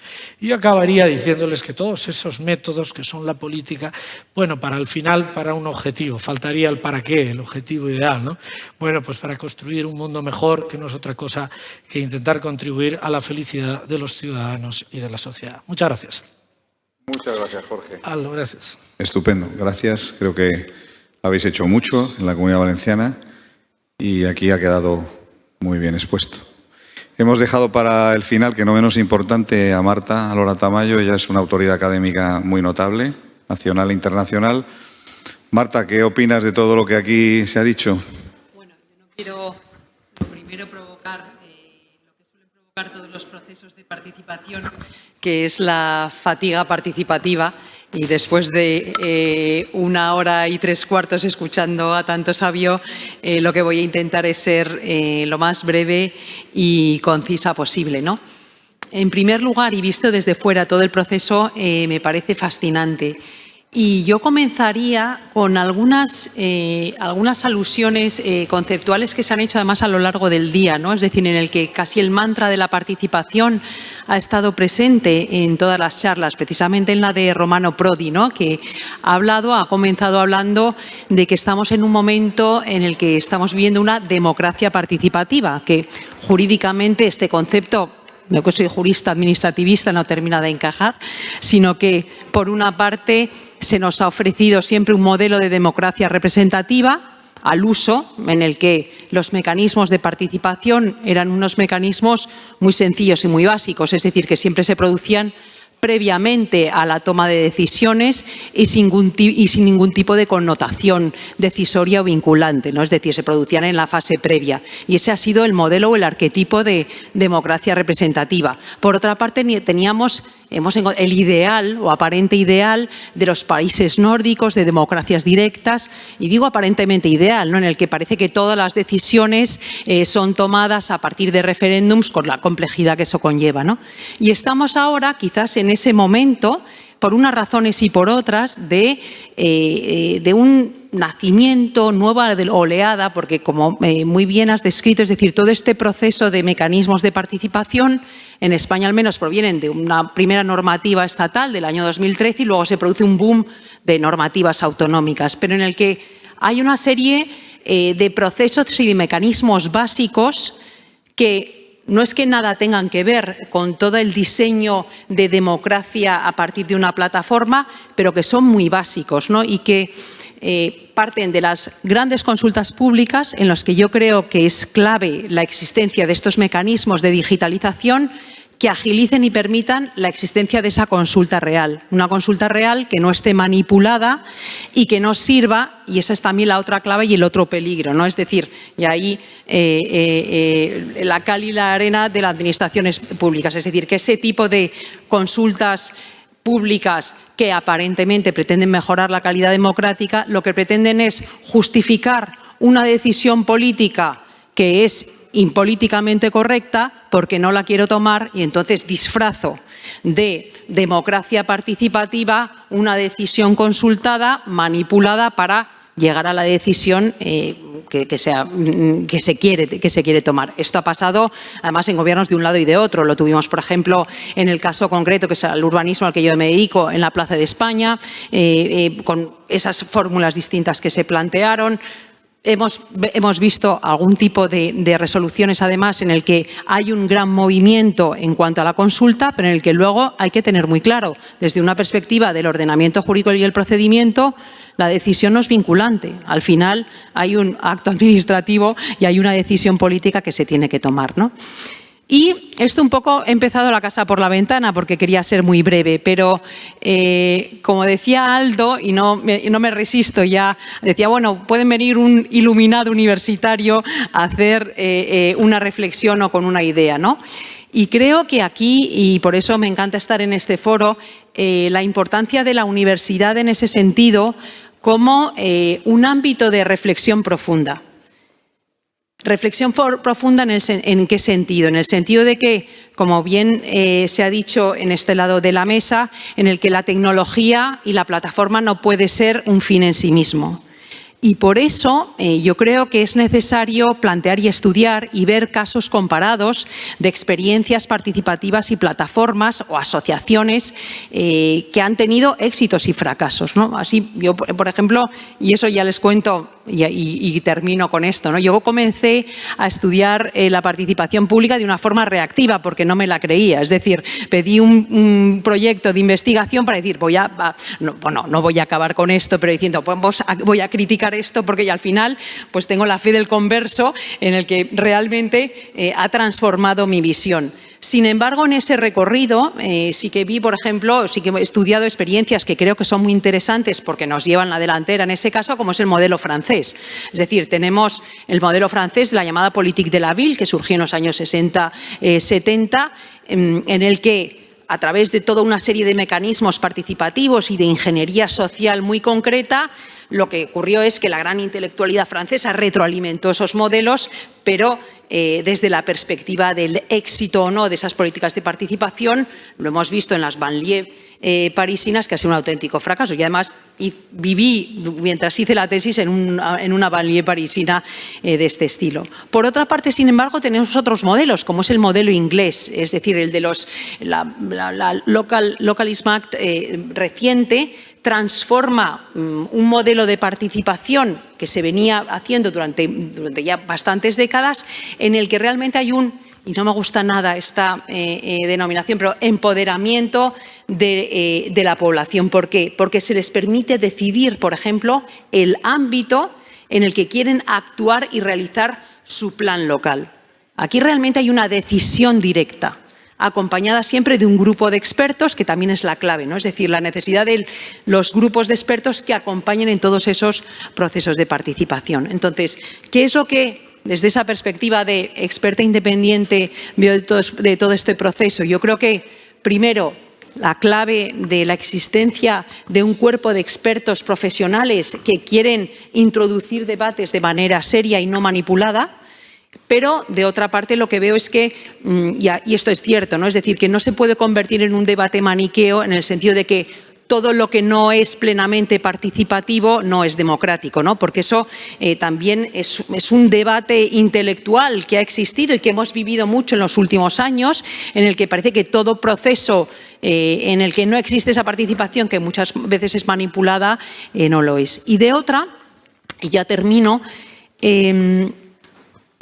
y yo acabaría diciéndoles que todos esos métodos que son la política, bueno, para el final, para un objetivo, faltaría el para qué, el objetivo ideal, ¿no? Bueno, pues para construir un mundo mejor, que no es otra cosa que intentar contribuir a la felicidad de los ciudadanos y de la sociedad. Muchas gracias. Muchas gracias, Jorge. Aldo, gracias. Estupendo, gracias. Creo que habéis hecho mucho en la Comunidad Valenciana y aquí ha quedado muy bien expuesto. Hemos dejado para el final, que no menos importante, a Marta Alora Tamayo. Ella es una autoridad académica muy notable, nacional e internacional. Marta, ¿qué opinas de todo lo que aquí se ha dicho? Bueno, yo no quiero primero provocar lo que suelen provocar todos los procesos de participación, que es la fatiga participativa. Y después de 1 hora y 3/4 escuchando a tanto sabio, lo que voy a intentar es ser lo más breve y concisa posible, ¿no? En primer lugar, y visto desde fuera todo el proceso, me parece fascinante. Y yo comenzaría con algunas alusiones conceptuales que se han hecho además a lo largo del día, ¿no? Es decir, en el que casi el mantra de la participación ha estado presente en todas las charlas, precisamente en la de Romano Prodi, ¿no? Que ha comenzado hablando de que estamos en un momento en el que estamos viviendo una democracia participativa, que jurídicamente este concepto, yo que soy jurista administrativista, no termina de encajar, sino que, por una parte, se nos ha ofrecido siempre un modelo de democracia representativa al uso, en el que los mecanismos de participación eran unos mecanismos muy sencillos y muy básicos, es decir, que siempre se producían previamente a la toma de decisiones y sin ningún tipo de connotación decisoria o vinculante, ¿no? Es decir, se producían en la fase previa. Y ese ha sido el modelo o el arquetipo de democracia representativa. Por otra parte, teníamos el ideal o aparente ideal de los países nórdicos, de democracias directas, y digo aparentemente ideal, ¿no? En el que parece que todas las decisiones son tomadas a partir de referéndums con la complejidad que eso conlleva, ¿no? Y estamos ahora quizás en ese momento, por unas razones y por otras, de un nacimiento, nueva oleada, porque como muy bien has descrito, es decir, todo este proceso de mecanismos de participación, en España al menos provienen de una primera normativa estatal del año 2013 y luego se produce un boom de normativas autonómicas, pero en el que hay una serie de procesos y de mecanismos básicos que no es que nada tengan que ver con todo el diseño de democracia a partir de una plataforma, pero que son muy básicos, ¿no? Y que parten de las grandes consultas públicas, en las que yo creo que es clave la existencia de estos mecanismos de digitalización que agilicen y permitan la existencia de esa consulta real. Una consulta real que no esté manipulada y que no sirva, y esa es también la otra clave y el otro peligro, ¿no? Es decir, y ahí la cal y la arena de las administraciones públicas. Es decir, que ese tipo de consultas públicas que aparentemente pretenden mejorar la calidad democrática, lo que pretenden es justificar una decisión política que es impolíticamente correcta porque no la quiero tomar, y entonces disfrazo de democracia participativa una decisión consultada, manipulada para llegar a la decisión que se quiere tomar. Esto ha pasado además en gobiernos de un lado y de otro. Lo tuvimos, por ejemplo, en el caso concreto, que es el urbanismo al que yo me dedico, en la Plaza de España, con esas fórmulas distintas que se plantearon. Hemos visto algún tipo de resoluciones, además, en el que hay un gran movimiento en cuanto a la consulta, pero en el que luego hay que tener muy claro, desde una perspectiva del ordenamiento jurídico y el procedimiento, la decisión no es vinculante. Al final hay un acto administrativo y hay una decisión política que se tiene que tomar, ¿no? Y esto un poco he empezado la casa por la ventana porque quería ser muy breve, pero como decía Aldo, y no me resisto ya, decía, bueno, pueden venir un iluminado universitario a hacer una reflexión o con una idea, ¿no? Y creo que aquí, y por eso me encanta estar en este foro, la importancia de la universidad en ese sentido como un ámbito de reflexión profunda. Reflexión profunda ¿en qué sentido? En el sentido de que, como bien se ha dicho en este lado de la mesa, en el que la tecnología y la plataforma no puede ser un fin en sí mismo. Y por eso yo creo que es necesario plantear y estudiar y ver casos comparados de experiencias participativas y plataformas o asociaciones que han tenido éxitos y fracasos, ¿no? Así, yo, por ejemplo, y eso ya les cuento y termino con esto, ¿no? Yo comencé a estudiar la participación pública de una forma reactiva porque no me la creía. Es decir, pedí un proyecto de investigación para decir, no voy a acabar con esto, pero diciendo, pues voy a criticar esto porque ya al final pues tengo la fe del converso en el que realmente ha transformado mi visión. Sin embargo, en ese recorrido sí que vi, por ejemplo, sí que he estudiado experiencias que creo que son muy interesantes porque nos llevan la delantera en ese caso, como es el modelo francés. Es decir, tenemos el modelo francés, la llamada politique de la ville, que surgió en los años 60-70, en el que a través de toda una serie de mecanismos participativos y de ingeniería social muy concreta, lo que ocurrió es que la gran intelectualidad francesa retroalimentó esos modelos, pero desde la perspectiva del éxito o no de esas políticas de participación, lo hemos visto en las banlieues parisinas, que ha sido un auténtico fracaso. Y además viví, mientras hice la tesis, en una banlieue parisina de este estilo. Por otra parte, sin embargo, tenemos otros modelos, como es el modelo inglés, es decir, el de la Localism Act reciente, transforma un modelo de participación que se venía haciendo durante ya bastantes décadas, en el que realmente hay y no me gusta nada esta denominación, pero empoderamiento de la población. ¿Por qué? Porque se les permite decidir, por ejemplo, el ámbito en el que quieren actuar y realizar su plan local. Aquí realmente hay una decisión directa, acompañada siempre de un grupo de expertos, que también es la clave, ¿no? Es decir, la necesidad de los grupos de expertos que acompañen en todos esos procesos de participación. Entonces, ¿qué es lo que, desde esa perspectiva de experta independiente, veo de todo este proceso? Yo creo que, primero, la clave de la existencia de un cuerpo de expertos profesionales que quieren introducir debates de manera seria y no manipulada. Pero, de otra parte, lo que veo es que, y esto es cierto, ¿no? Es decir, que no se puede convertir en un debate maniqueo en el sentido de que todo lo que no es plenamente participativo no es democrático, ¿no? Porque eso también es un debate intelectual que ha existido y que hemos vivido mucho en los últimos años, en el que parece que todo proceso en el que no existe esa participación, que muchas veces es manipulada, no lo es. Y de otra, y ya termino,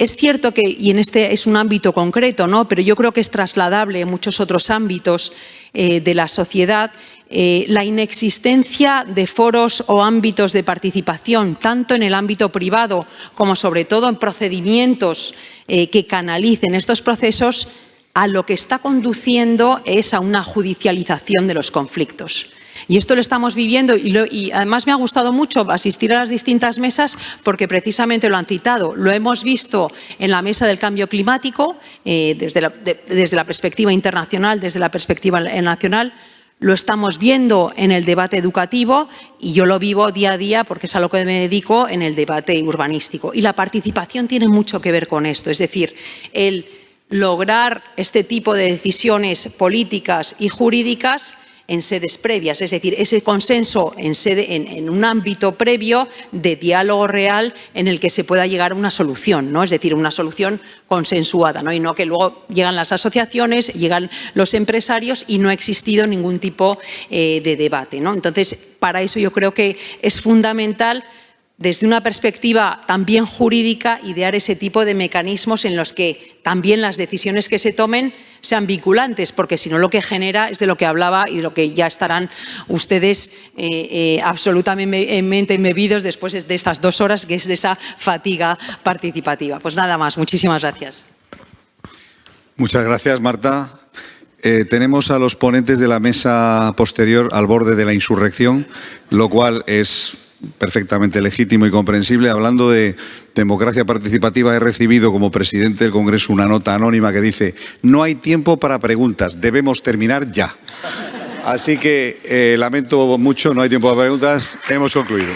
es cierto que, y en este es un ámbito concreto, ¿no? Pero yo creo que es trasladable en muchos otros ámbitos de la sociedad, la inexistencia de foros o ámbitos de participación, tanto en el ámbito privado como sobre todo en procedimientos que canalicen estos procesos, a lo que está conduciendo es a una judicialización de los conflictos. Y esto lo estamos viviendo y además me ha gustado mucho asistir a las distintas mesas porque precisamente lo han citado. Lo hemos visto en la mesa del cambio climático, desde la perspectiva internacional, desde la perspectiva nacional. Lo estamos viendo en el debate educativo y yo lo vivo día a día porque es a lo que me dedico en el debate urbanístico. Y la participación tiene mucho que ver con esto, es decir, el lograr este tipo de decisiones políticas y jurídicas en sedes previas, es decir, ese consenso en un ámbito previo de diálogo real en el que se pueda llegar a una solución, ¿no? Es decir, una solución consensuada, ¿no? Y no que luego llegan las asociaciones, llegan los empresarios y no ha existido ningún tipo de debate, ¿no? Entonces, para eso yo creo que es fundamental desde una perspectiva también jurídica, idear ese tipo de mecanismos en los que también las decisiones que se tomen sean vinculantes, porque si no lo que genera es de lo que hablaba y de lo que ya estarán ustedes absolutamente embebidos después de estas 2 horas, que es de esa fatiga participativa. Pues nada más, muchísimas gracias. Muchas gracias, Marta. Tenemos a los ponentes de la mesa posterior al borde de la insurrección, lo cual es perfectamente legítimo y comprensible. Hablando de democracia participativa, he recibido como presidente del Congreso una nota anónima que dice: no hay tiempo para preguntas, debemos terminar ya. Así que lamento mucho, no hay tiempo para preguntas, hemos concluido.